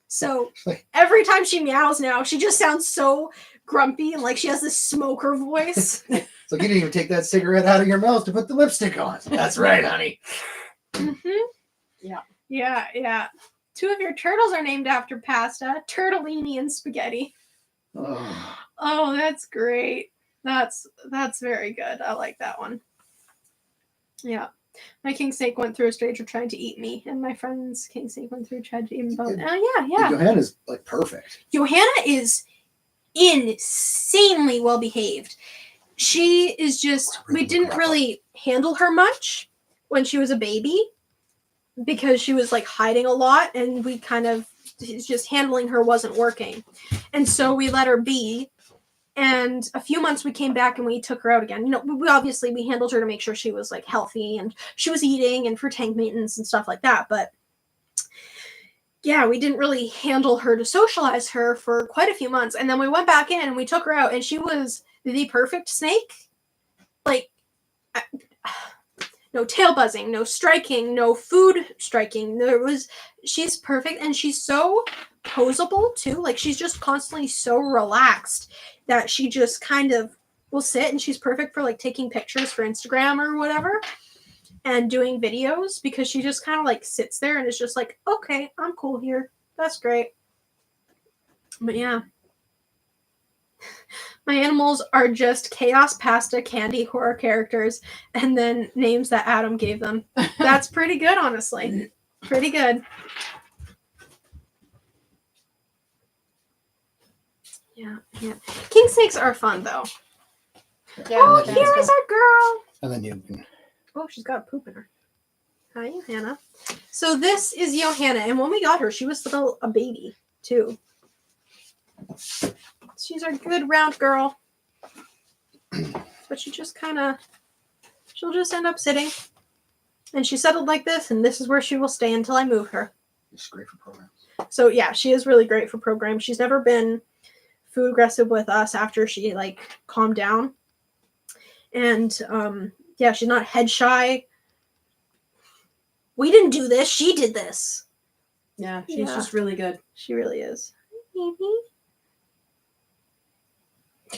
So every time she meows now, she just sounds so grumpy and like she has this smoker voice. So you didn't even take that cigarette out of your mouth to put the lipstick on. That's right, honey. Mm-hmm. Yeah. 2 of your turtles are named after pasta, tortellini and spaghetti. Oh, that's great. That's very good. I like that one. Yeah. My king snake went through a stranger trying to eat me, and my friend's king snake went through tried to eat me both. Yeah. Johanna's like perfect. Johanna is insanely well behaved. She is just, we didn't really handle her much when she was a baby because she was like hiding a lot, and we kind of just handling her wasn't working. And so we let her be. And a few months we came back and we took her out again. You know, we handled her to make sure she was like healthy and she was eating and for tank maintenance and stuff like that. But yeah, we didn't really handle her to socialize her for quite a few months. And then we went back in and we took her out and she was the perfect snake. Like, no tail buzzing, no striking, no food striking. She's perfect. And she's so posable too. Like she's just constantly so relaxed that she just kind of will sit, and she's perfect for like taking pictures for Instagram or whatever and doing videos because she just kind of like sits there and is just like, okay, I'm cool here. That's great. But yeah. My animals are just chaos pasta candy horror characters and then names that Adam gave them. That's pretty good, honestly. Pretty good. Yeah. King snakes are fun though. Yeah, Oh, yeah, here that's is our girl. And then you can. Oh, she's got poop in her. Hi, Johanna. So this is Johanna, and when we got her, she was still a baby too. She's our good round girl. But she just she'll just end up sitting. And she settled like this, and this is where she will stay until I move her. It's great for programs. So yeah, she is really great for programs. She's never been food aggressive with us after she like calmed down. And yeah, she's not head shy. We didn't do this, she did this. Yeah, she's Yeah. just really good. She really is.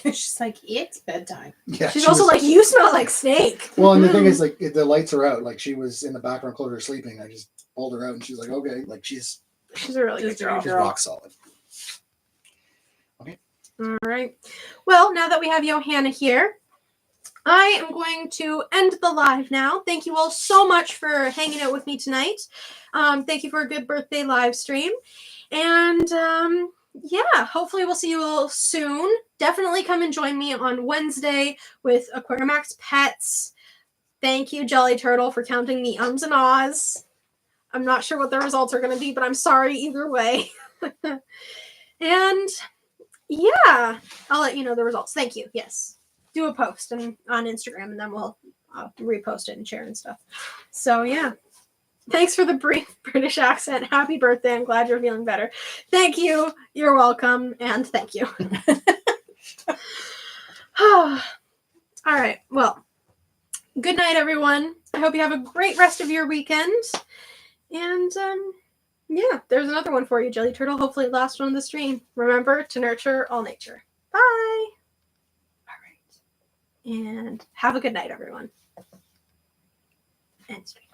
She's like, it's bedtime. Yeah, She's she also was- like, you smell like snake. Well, and the thing is, like, the lights are out. Like, she was in the background, close her sleeping. I just pulled her out, and she's like, okay, like she's She's a really good Just a girl. good She's girl. rock solid. All right. Well, now that we have Johanna here, I am going to end the live now. Thank you all so much for hanging out with me tonight. Thank you for a good birthday live stream. And yeah, hopefully we'll see you all soon. Definitely come and join me on Wednesday with Aquarimax Pets. Thank you, Jelly Turtle, for counting the ums and ahs. I'm not sure what the results are going to be, but I'm sorry either way. And yeah, I'll let you know the results. Thank you. Yes. Do a post on Instagram, and then we'll repost it and share and stuff. So yeah. Thanks for the brief British accent. Happy birthday. I'm glad you're feeling better. Thank you. You're welcome. And thank you. All right. Well, good night, everyone. I hope you have a great rest of your weekend. And yeah, there's another one for you, Jelly Turtle. Hopefully last one on the stream. Remember to nurture all nature. Bye. All right. And have a good night, everyone. End stream.